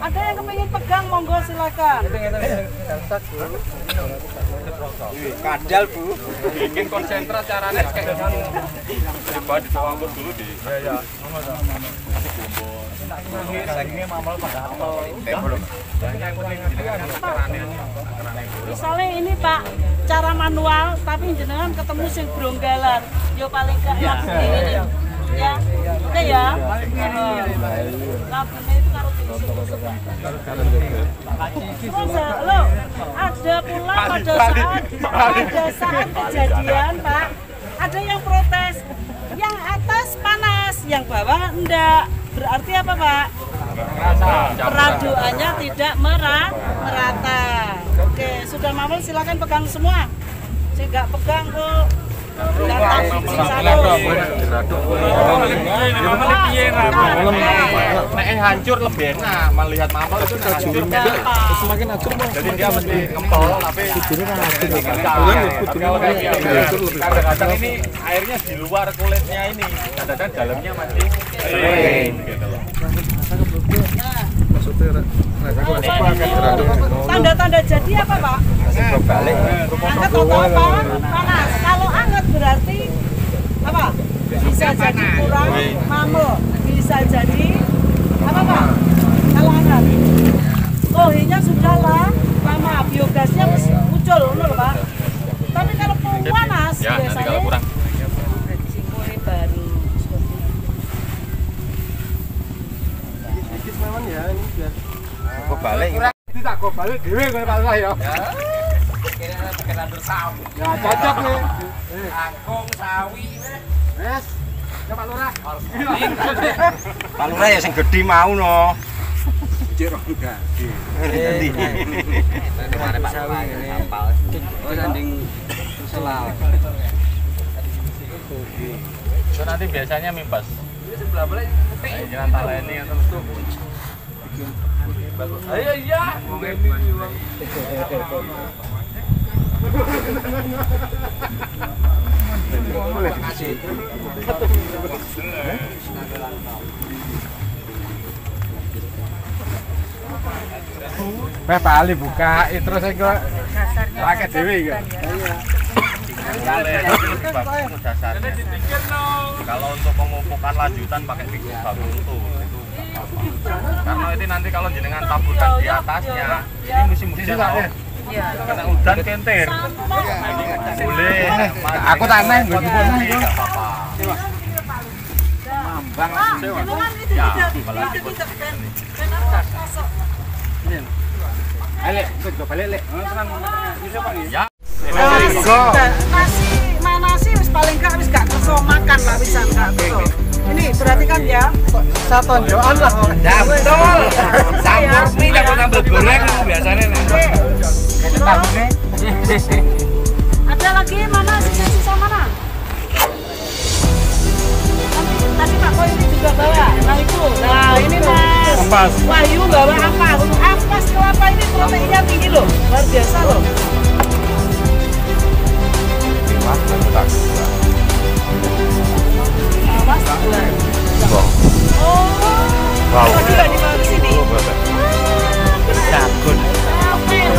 Ada yang kepingin pegang, monggo silakan. Kadal, Bu. Bikin konsentrat caranya kayak gini. Coba dicoba dulu di. Ya. Misalnya ini Pak, cara manual, tapi jenengan ketemu sing bronggalan, yo paling gak ini. Ya, oke ya. Labune itu karo tusuk. Terus lo, ada pula pada saat kejadian Pak, ada yang protes, yang atas panas, yang bawah enggak. Berarti apa Pak? Peraduannya tidak merata. Oke, sudah mamul silakan pegang semua. Saya nggak pegang kok. Hancur lebih enak melihat mamel itu hancur semakin hancur jadi dia mesti ngempel tapi kadang-kadang ini airnya di luar kulitnya ini kadang-kadang dalamnya masih kering gitu loh. Tanda-tanda jadi apa Pak? Anget atau apa? Panas. Kalau anget berarti apa? Bisa jadi kurang mamel. Bisa jadi apa Pak? Kalau anget. Kohenya sudah lama, biogasnya muncul, loh Pak. Tapi kalau panas biasanya kurang. Disingkuri baru. Kok balik? Tidak kok balik dhewe kowe Pak Lurah ya. Kira bersama. Ya cocok nih. Kangkung sawi. Wes. Ya Pak Lurah. Pak Lurah ya sing gedhi mau no. Cek rong gede. Kemarin Pak Lurah hafal. Oh sanding selau. So nanti biasanya mimbas. Sebelah balik. Jangan taleni terus tuh. Ayo iya. Pak Ali buka terus saya pakai dewe iki. Dasarnya. Kalau untuk pemupukan lanjutan pakai piku bakultu itu karena itu nanti kalau jenengan taburkan di atasnya ini musim hujan karena udan kentir boleh Aku tanah nggak bisa nggak apa-apa mambang ya apalagi Lek, coba balik Lek. Tenang. Bisa Pak ya Nasi wis paling gak kerso makan lah bisa enggak kerso. Ini berarti kan ya satonjokan lah. Ya betul. Sampur mie kalau sambal goreng biasanya nih. Ada lagi mana sisa-sisa mana? Tadi Pak Ko ini juga bawa. Nah itu. Nah ini Mas Ampas. Wahyu bawa ampas. Ampas kelapa ini proteinnya tinggi loh. Luar biasa loh. Awas bulan. Oh. Wow. Tadi nggak dibawa ke sini. Sabun. Apa yang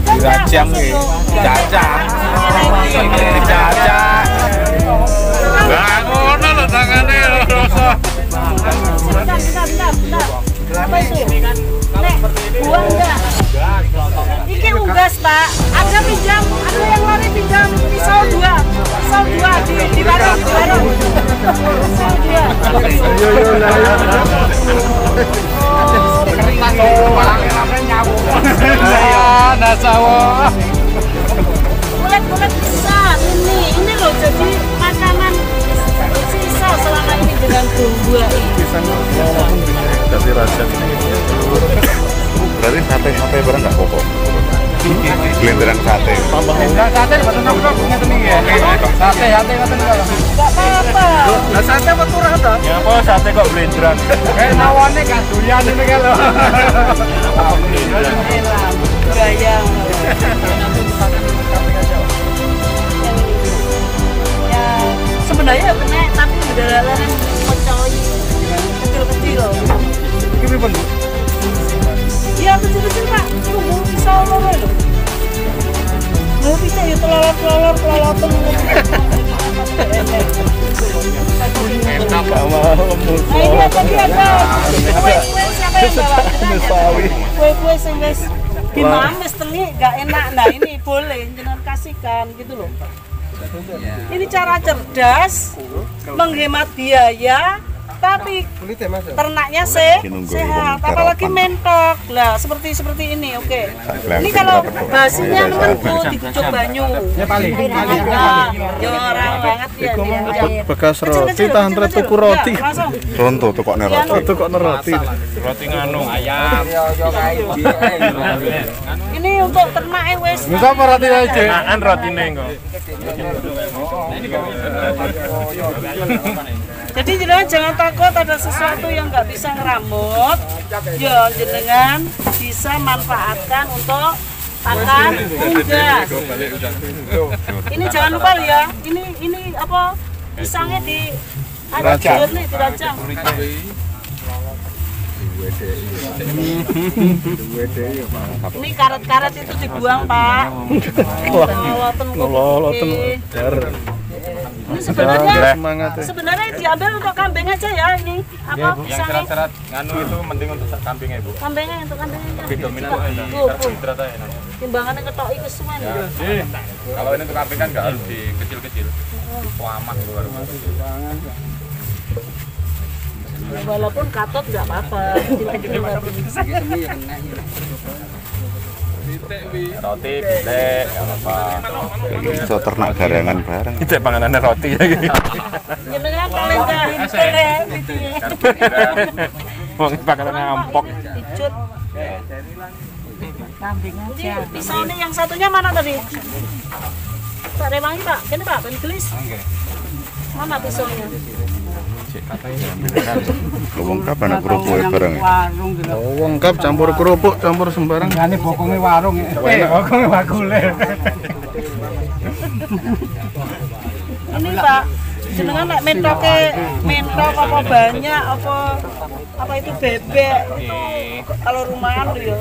Dirajang nih, dicacah. Dicacah. Lah ngono lho tangane lho rasa. Bentar. Apa itu? Nek, buang enggak? Iki unggas, Pak. Ada pinjam, ada yang lari pinjam pisau dua di warung. Pisau dua. Kulit bisa ini loh, jadi makanan sisa selama ini dengan bumbu ini. Dari rasa berarti sate barang nggak pokok. Blenderan sate. Enggak sate betul nongkrong ngeten iki ya. Sate ngoten kok. Enggak apa-apa. Lah sate apa turah ta? Ya apa sate kok blenderan. Kayak nawane gak doyan ini kan lho. Gaya. Ya sebenarnya kena tapi bedalaran mencoy kecil-kecil. Iki pripun? Iya kecil-kecil Pak, tunggu pisau loro lho. Lho pisau ya telolor-teloloten. Enggak mau musuh. Nah ini tadi ada kue siapa yang bawa? Kue sing wis dimames tengi gak enak. Nah ini boleh jenengan kasihkan gitu loh. Ini cara cerdas, menghemat biaya, tapi ternaknya sehat, apalagi mentok. Lah seperti ini, oke. Ini kalau basinya menunggu dicucuk banyu. Ya paling. Ya orang banget ya. Bekas roti tahan tuku roti. Ronto tukokne roti. Tukokne roti. Roti nganu ayam. Ini untuk ternak wis. Wis apa roti aja? An rotine kok. Jadi jenengan jangan takut ada sesuatu yang nggak bisa ngeramut. Ya jenengan bisa manfaatkan untuk pakan unggas. Ini jangan lupa ya. Ini apa? Pisangnya di ada jeruk nih dirajang. Ini karet-karet itu dibuang Pak. Noloten. Ini sebenarnya diambil untuk kambing aja ya ini. Apa Yang serat-serat nganu itu penting untuk kambingnya Ibu. Kambingnya untuk kambingnya. Lebih dominan karbohidrat aja. Timbangannya ketok iki semen. Kalau ini untuk kambing kan nggak harus di kecil-kecil. Aman luar biasa. Walaupun katot nggak apa-apa. Roti, pitik, apa? Bisa ternak garangan bareng. Itu panganannya roti ya gitu. Jenengan paling gahimpir ya gitu ya. Wong pakanannya ampok. Dicut. Kambing aja. Pisau nih yang satunya mana tadi? Pak Rewangi Pak, ini Pak, pengelis. Mana pisaunya? Wong kap anak kerupuk bareng. Wong kap campur kerupuk, campur sembarang. Ini bokongnya warung. Bokongnya bakule. Ini Pak, jenengan nek mentok apa banyak apa itu bebek itu kalau rumahan tuh ya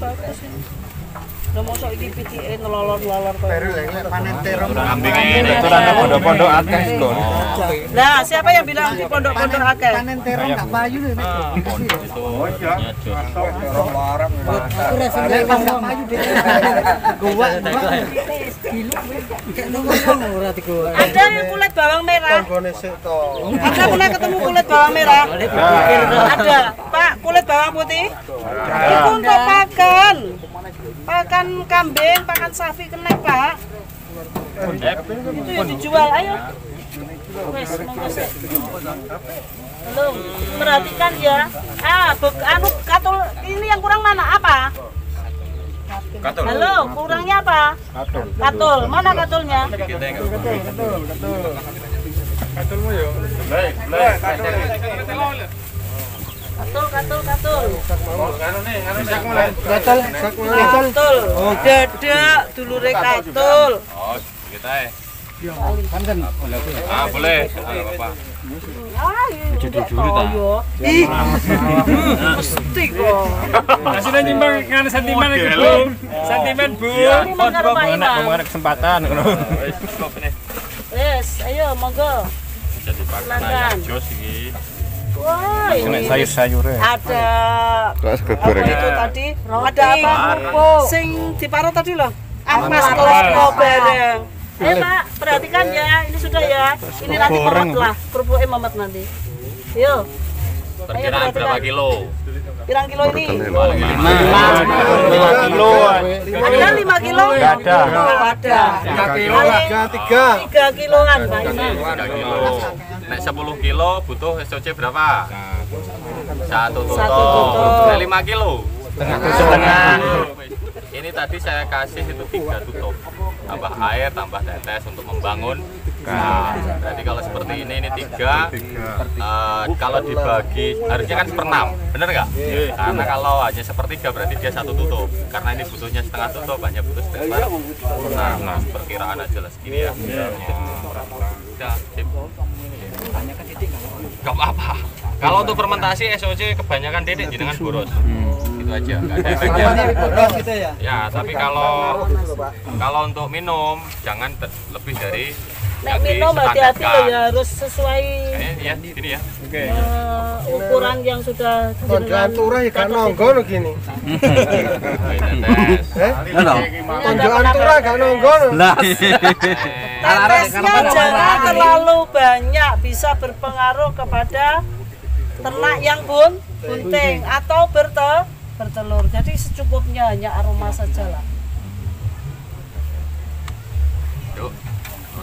bagus ini. Udah mosok iki pitike nelolor-lolor kok. Panen terong. Kambing ini turane pondok-pondok akeh kok. Nah, siapa yang bilang di pondok-pondok akeh? Panen terong enggak payu nih. Pondok itu. Terong larang. Udah sebenarnya pas enggak payu deh. Gua. Kayak ngomong ora digo. Ada kulit bawang merah. Anda pernah ketemu kulit bawang merah? Ada. Pak, kulit bawang putih? Itu untuk pakan kambing, pakan sapi kenek Pak. Itu yang dijual, ayo. Wes, monggo sih. Belum, perhatikan ya. Katul, ini yang kurang mana? Apa? Katul. Halo, kurangnya apa? Katul. Mana katulnya? Katulmu yo. Katul. Katul. Oh, dadak dulure katul. Oh, kita ya. Ah, boleh. Enggak apa-apa. Jadi juri ta. Ih. Mesti kok. Asine nyimbang kan sentimen iki, Bu. Sentimen men Bu. Ini mangga Pak Imam. Ngomong kesempatan ngono. Wes, ayo monggo. Jadi pakan ayam jos iki. Wah, ini sayur-sayure. ada Terus apa goreng. itu tadi? Ada apa? Sing diparo tadi loh. Mas kelapa bareng. Pak, perhatikan ya, ini sudah ya. Ini nanti Mamat lah, kerupuknya Mamat nanti. Yuk. Perkiraan berapa kilo? Pirang kilo ini? 5 kilo. Ada 5 kilo? Enggak ada. Oh, ada. 3 kilo. 3 kiloan, Pak. 3 kilo. Nek 10 kilo butuh SOC berapa? 1 tutup. Nek 5 kilo? Setengah. Ini tadi saya kasih itu 3 tutup. Tambah air, tambah tetes untuk membangun. Nah, berarti kalau seperti ini 3. Kalau dibagi harusnya kan 1/6, bener nggak? Karena kalau hanya 1/3 berarti dia 1 tutup. Karena ini butuhnya setengah tutup, hanya butuh setengah. Nah, perkiraan aja lah segini ya. Udah, sip. Gak apa-apa. Kalau untuk fermentasi SOC kebanyakan titik jenengan boros. Itu aja, nggak ada efeknya. Ya, tapi kalau untuk minum jangan lebih dari Nek minum hati-hati loh ya, harus sesuai ya, gini ya. ukuran yang sudah Tonjokan turah ya gak nonggo gini. Tonjokan turah gak nonggo. Tetesnya jangan terlalu banyak, bisa berpengaruh kepada ternak yang bunting atau bertelur. Jadi secukupnya, hanya aroma saja lah. Yuk,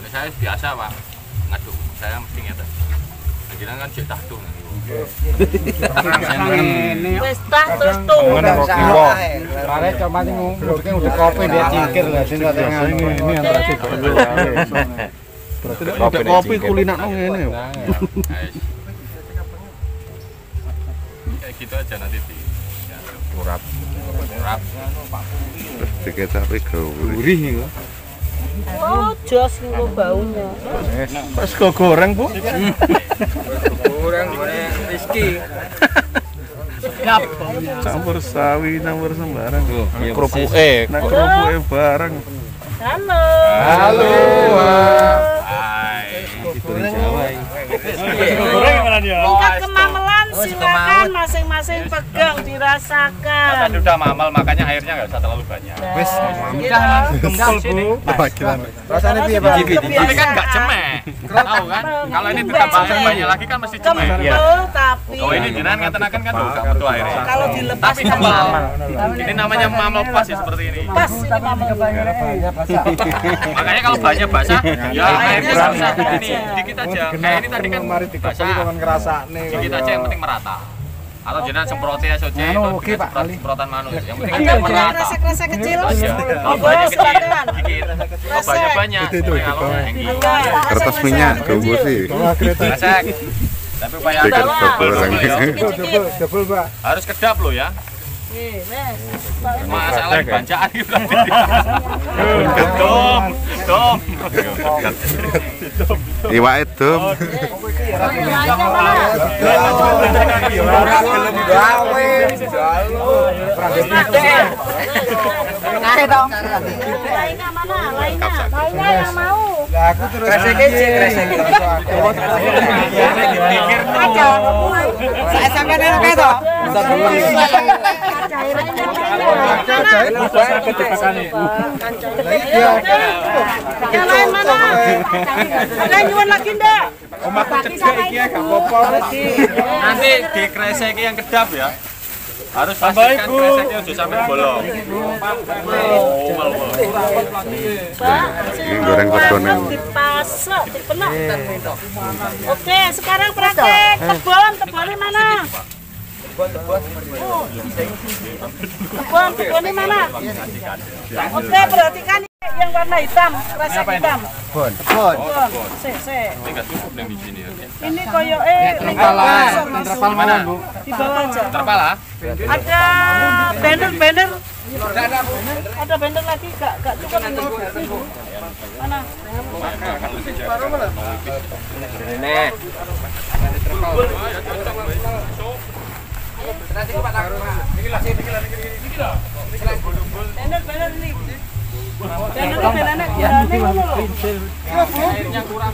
saya biasa Pak, ngaduk saya mesti ngeten. Akhirnya kan cek tahtu nanti. Wes tah terus tuh. Rare cuma mungkin udah kopi dia cingkir lah sing ini antara sih. Berarti udah kopi kuliner nang ngene. Kayak gitu aja nanti di urap. Terus diketahui Gurih iki. Oh, jos niku baunya. Pas kok goreng, Bu. Goreng Rizky. campur sawi, campur sembarang. Kerupuk Nah, kerupuk barang. Halo. Halo. Hai. Tingkat kemamelan silakan masing-masing pegang dirasakan. Tadi udah mamal makanya airnya nggak usah terlalu banyak. Wes, Gempol Bu. Rasanya piye, Pak? Tapi kan nggak cemek. Tahu kan? Kalau ini ditambah air banyak lagi kan mesti cemek. Kempel tapi Oh ini jenengan ngaten-aken kan nggak butuh airnya. kalau dilepas Tapi mamal. Ini namanya mamal pas ya seperti ini. pas ini mamel. Makanya kalau banyak basah, ya airnya bisa ini dikit aja. Kayak ini tadi kan basah. Dikit aja yang penting merata. Kalau jenengan semproti SOC itu semprotan manus. Yang penting Ada kan merata. kresek-kresek kecil. Aja. Kalau banyak kecil, dikit. Kalau banyak banyak. Kertas minyak, gowo sih. Kresek. Tapi upaya Dekat Anda goreng. Double, Pak. harus kedap loh ya. Masalah bancaan gitu berarti. Dom. Iwake dom. Lainnya mana? Lainnya yang mau. Lah aku terus Kresek. Saya sampean enak kae to. Yang lain mana? Ada yang nyuwun lagi ndak? Nanti dikreseki yang kedap ya. Harus pastikan kreseknya udah sampai bolong. Ini goreng pedonen. Dipasok, dipenak. Oke, sekarang praktek tebon mana? Tebonnya mana? Oke, perhatikan yang warna hitam, kresek hitam. Bon. Sik. Ini nggak cukup yang di sini ya. Ini koyo terpal mana, Bu? di bawah aja. Terpal ah? Ada banner. Ada banner lagi gak cukup ini. Mana? Ini. Bener ini. Airnya kurang.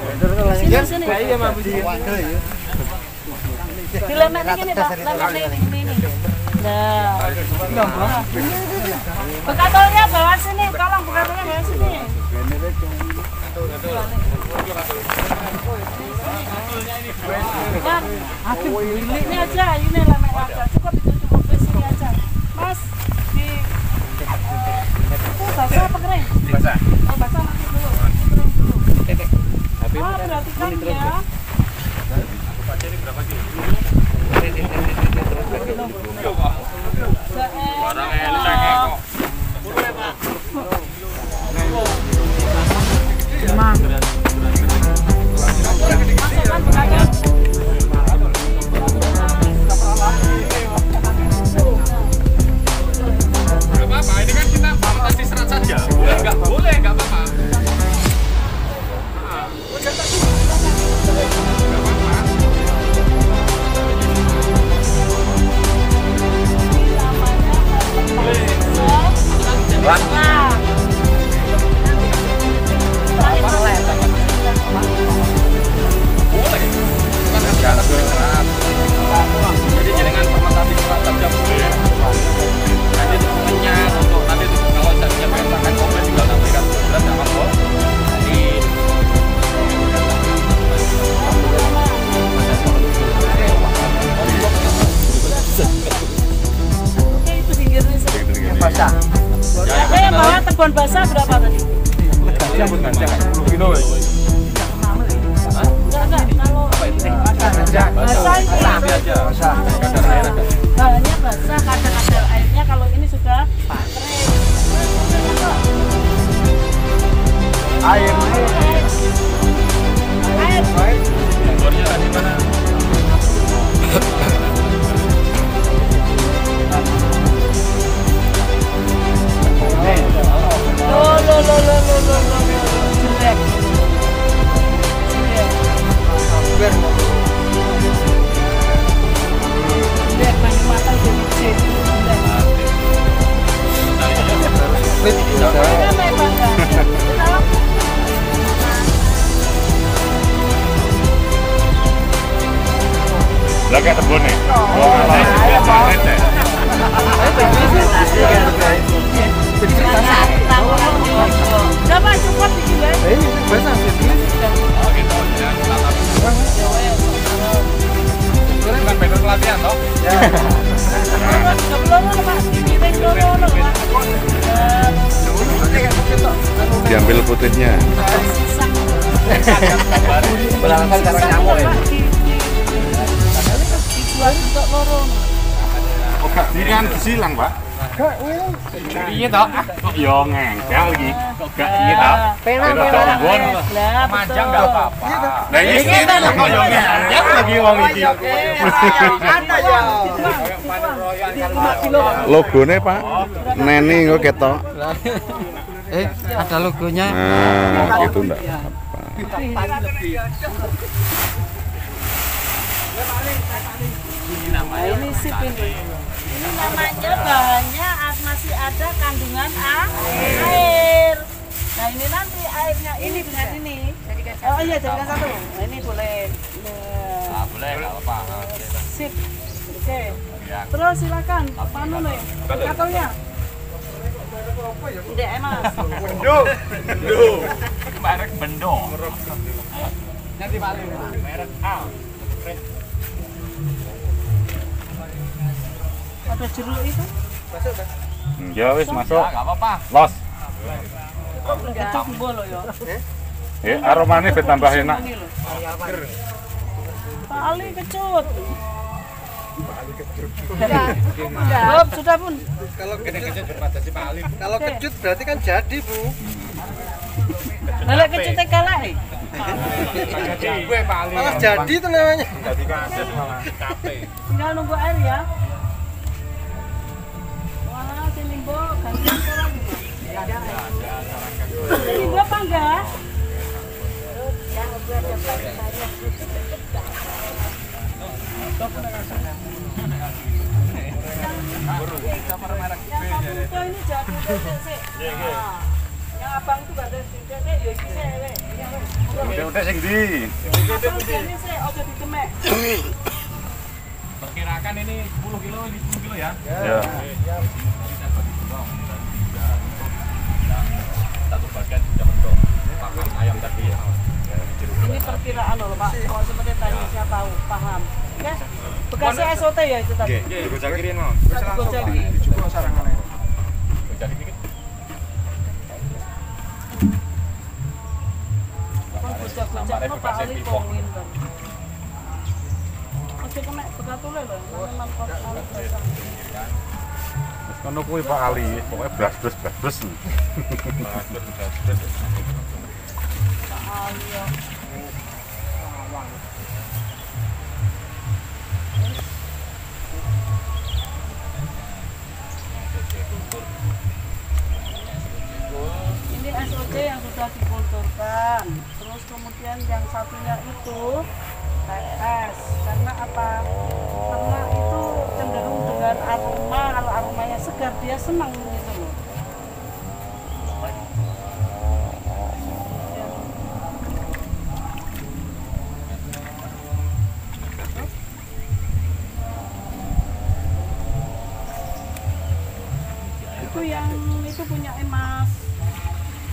Sini. Dilemek ini Pak, lemek ini. Nah. Bekatolnya bawa sini, tolong bekatolnya bawa sini. Bang, ini aja, ini lemek aja. Cukup itu cukup di sini aja. Mas, di itu basah apa kering? Basah. Oh, basah nanti dulu. Kering dulu. Oh, perhatikan ya. Jadi berapa kilo? Barang enteng kok. Gak apa-apa, ini kan kita batasi serat saja. Boleh, nggak apa-apa. Jadi jenengan fermentasi serat saja boleh. Nanti itu kenyang untuk nanti itu kalau jadinya berantakan komplit tinggal tambahkan gula sama kol. Itu pinggirnya sih. Basah. Yang bawa tebon basah berapa tadi? Kilo. Enggak, kalau basah ini bahannya basah, kadang-kadang airnya kalau ini sudah kering. Air. Sumbernya dari mana? Jelek. Jelek, banyak mata jelek. Lah kayak tebon nih. Berapa cukup dikit Bukan bener pelatihan toh? Diambil putihnya. Berangkat cara nyamuk ya. Dijual untuk lorong. Oh, ini kan silang, Pak. Iya toh? Kok yo ngengkel iki. Kok gak iya toh? Pelang. Manjang enggak apa-apa. Lah iki kok yo ngengkel lagi wong iki. Ada ya. Logonya, Pak. Neni kok ketok. Ada logonya. Nah, gitu enggak apa-apa. Nah, ini sip ini. Ini namanya bahannya masih ada kandungan air. Nah, ini nanti airnya ini dengan ini. Oh iya, jadikan satu. Nah, ini boleh. Nah, boleh enggak apa-apa. Sip. Oke. Terus silakan. Panu nih. Katanya. Tidak emas. Bendo. Merek Bendo. Nanti paling merek A. Ada jeruk itu? Ya wis masuk. Enggak apa-apa. Los. Kecut bolo ya. Aromanya bertambah enak. Paling kecut. Belum, sudah pun. Kalau kecut berarti kan jadi, Bu. Lelek kecutnya kalah. Malah jadi itu namanya. Tinggal nunggu air ya. Wah, sini Bo, gantian kolam. Sini Bo apa enggak? itu ini jadi sih. Yang abang itu gak ada sidene ya iki sik wek. Udah sing ndi? Ini sih ojo dikemek. Perkirakan ini 10 kilo, ini 10 kilo ya? Ya. Satu bagian sudah bentuk pakan ayam tadi ya. Ini perkiraan loh Pak. Kalau seperti tadi saya tahu, paham. Oke. Bekasnya SOT ya itu tadi. Nggih, gojakirin mau. Gojaki. Dicukur sarangane. Gojaki dikit. Gojak-gojak no Pak Ali pongin kan. Oke kemek bekatule lho. Memang kok ala biasa. Wis kono kuwi Pak Ali, pokoke blas-blas. Pak Ali ya. Ini SOC yang sudah dikulturkan. Terus kemudian yang satunya itu TS. Karena apa? Karena itu cenderung dengan aroma, kalau aromanya segar dia senang gitu loh. Itu yang itu punya Mas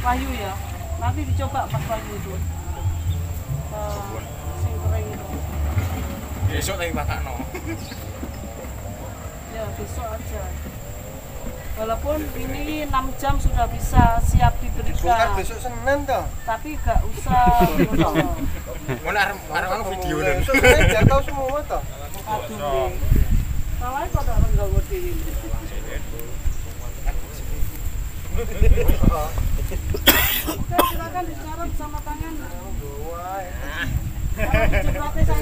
Wahyu ya. Nanti dicoba Mas Wahyu itu. Sing kering itu. Besok lagi makan no. Ya besok aja. Walaupun ini 6 jam sudah bisa siap diberikan. Besok Senin toh. Tapi gak usah. Mana arep video dan. Besok Senin jatuh semua toh. Aduh. Soalnya kok tak enggak ngerti. Oke, silakan dicarap sama tangan. Kalau diceprotnya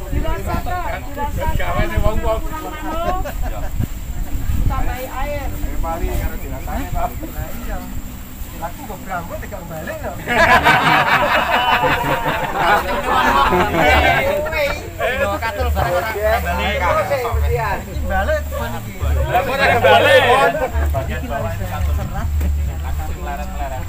dirasakan tambahi air. Bali karo dirasane Pak. Aku kok berambut tidak balik loh. Katul barang orang balik. Balik teman iki. Lah kok ada balik. Bagian bawah itu katul. Melarat-melarat.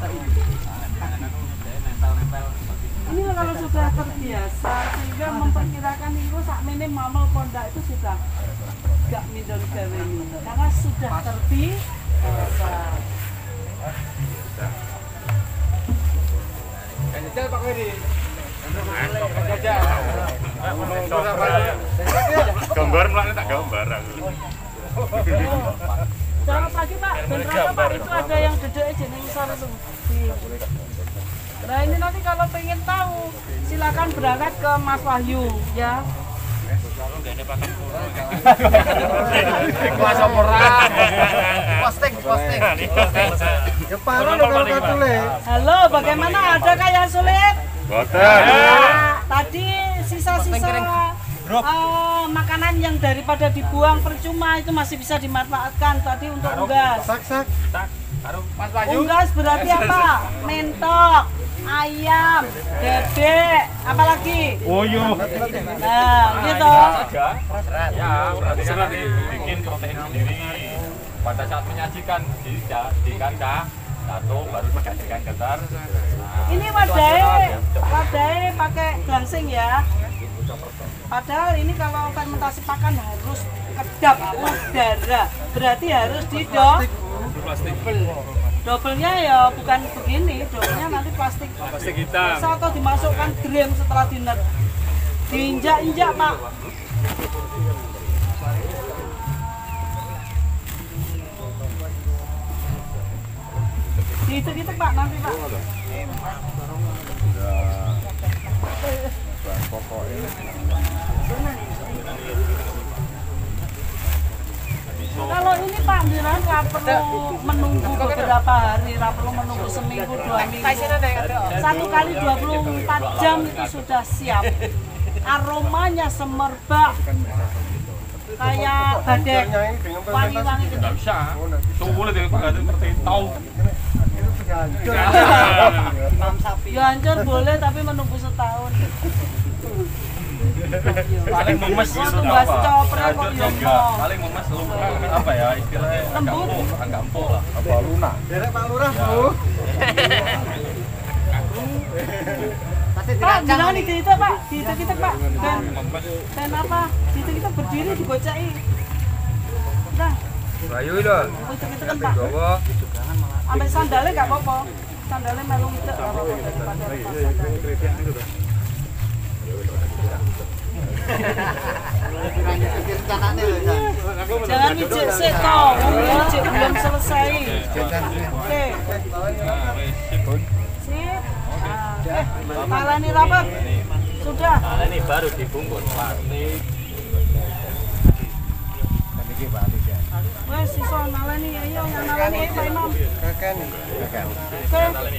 Ini kalau sudah terbiasa sehingga memperkirakan itu sak minim mamal pondak itu sudah gak mindon gawe karena sudah terbiasa. Jajal Pak Heri. Gambar mlane tak gambar aku. Selamat pagi Pak, dan berapa Pak itu ada yang dedeknya jeneng sore itu. Nah ini nanti kalau pengen tahu silakan berangkat ke Mas Wahyu ya. Posting. Ya parah lho kalau katule. Halo, bagaimana? Adakah yang sulit? Boten. Nah, tadi sisa-sisa makanan yang daripada dibuang percuma itu masih bisa dimanfaatkan tadi untuk unggas. Sak. Mas Wahyu. Unggas berarti apa? Mentok, ayam, bebek, apalagi? Uyuh. Nah, gitu. Ya, berarti kan nanti bikin protein sendiri. Pada saat menyajikan dijadikan satu baru dikasihkan ketar. Ini wadahnya pakai glangsing ya. Padahal ini kalau fermentasi pakan harus kedap udara, berarti harus doublenya ya bukan begini, doublenya nanti plastik hitam. Atau dimasukkan gram setelah diinjak-injak Pak. Diitek-itek Pak nanti Pak. Kalau ini Pak Diran nggak perlu menunggu beberapa hari, nggak perlu menunggu seminggu, 2 minggu. 1 kali 24 jam itu sudah siap. Aromanya semerbak kayak badai, wangi-wangi gitu. Nggak bisa. Tunggu deh, Pak. Ngerti tahu. Ya hancur boleh tapi menunggu setahun. Paling memes Kok gitu tumbas apa? coprek kok ya mau. Paling memes apa ya istilahnya agak empuk lah. Apa lunak? Derek Pak Lurah, Bu. Pak, jangan di kita Pak, di kita Pak. Dan apa? Di kita berdiri digocai. Nah, Bayu itu. itu kita kan Pak. Sampai sandalnya nggak apa-apa. Sandalnya melu itu nggak apa-apa daripada lepas sandal. Jangan mijik sih toh, mijik belum selesai. Oke. Sip. Talani rapat. Sudah. Ini baru dibungkus plastik. Wes iso nalani ayo nalani ayo Pak Imam. Oke,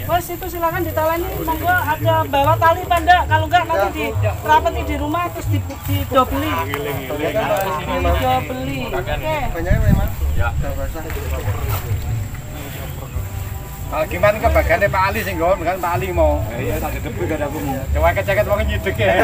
wes itu silakan ditalani. Monggo ada bawa tali Pak enggak? Kalau enggak nanti dirapeti di rumah terus didobeli. Didobeli. Oke. Banyaknya memang. Ya. Gimana kebagiannya Pak Ali sih nggon, kan Pak Ali mau. Iya, tak debu gak ada aku. Coba keceket wong nyidek ya.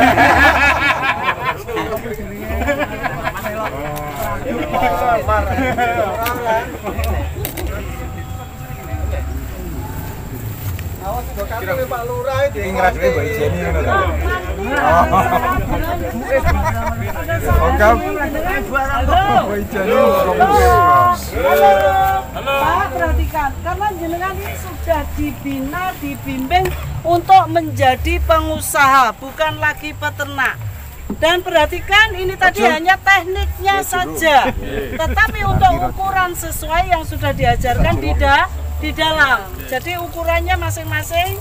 Awas go kantong Pak Lurah itu. Ngrasake Mbak Jeni ngono ta. Pak, perhatikan, karena jenengan ini sudah dibina, dibimbing untuk menjadi pengusaha, bukan lagi peternak. Dan perhatikan, ini tadi hanya tekniknya saja, tetapi untuk ukuran sesuai yang sudah diajarkan di dalam. Jadi ukurannya masing-masing,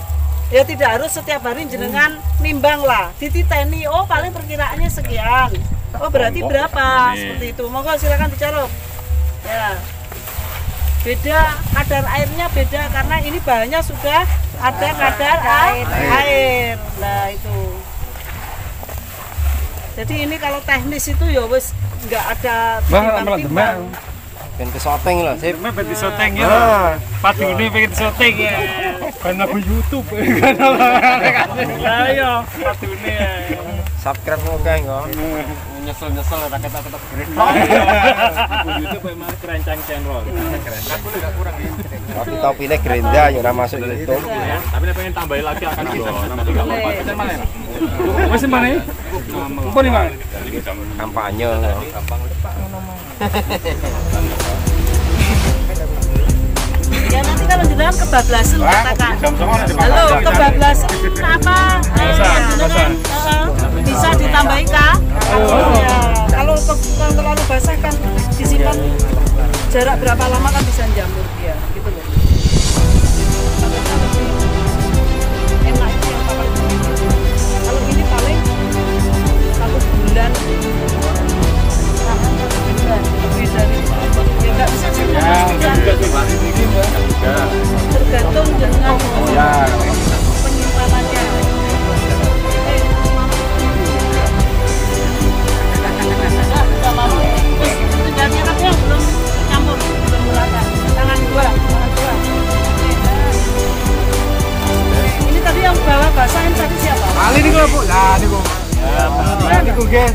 ya tidak harus setiap hari jenengan nimbang lah, dititeni, oh paling perkiraannya sekian, oh berarti berapa, seperti itu. Monggo silakan dicarup. Ya. Beda kadar airnya beda karena ini bahannya sudah ada kadar air. Nah itu. Jadi ini kalau teknis itu ya wis nggak ada timbang-timbang. Pengen ke syuting lah, sip. Pengen syuting ya. Padu ini pengen syuting ya. Kan lagu YouTube kan. Lah iya, padu ini. Subscribe oke enggak? Nyesel-nyesel rakyat tetap keren. YouTube emang kerencang channel. Tapi topine Gerinda ya ora masuk YouTube. Tapi nek pengen tambahin lagi akan kita nanti enggak apa-apa. Wes mana? Apa nih, Bang? Kampanye. Ya nanti kalau jenengan kebablasan katakan. Halo, kebablasan apa? Jenengan bisa ditambahin kah? Ya, kalau terlalu basah kan disimpan jarak berapa lama kan bisa jamur dia, gitu loh. Enak itu yang paling kalau ini paling 1 bulan. Lebih dari ya nggak bisa tergantung dengan penyimpanannya. Udah mau tujuannya kan yang belum campur, belum mulakan. Tangan dua. Ini tadi yang bawa basahin tadi siapa? Ali nih Bu. Lah niku. Niku nggih.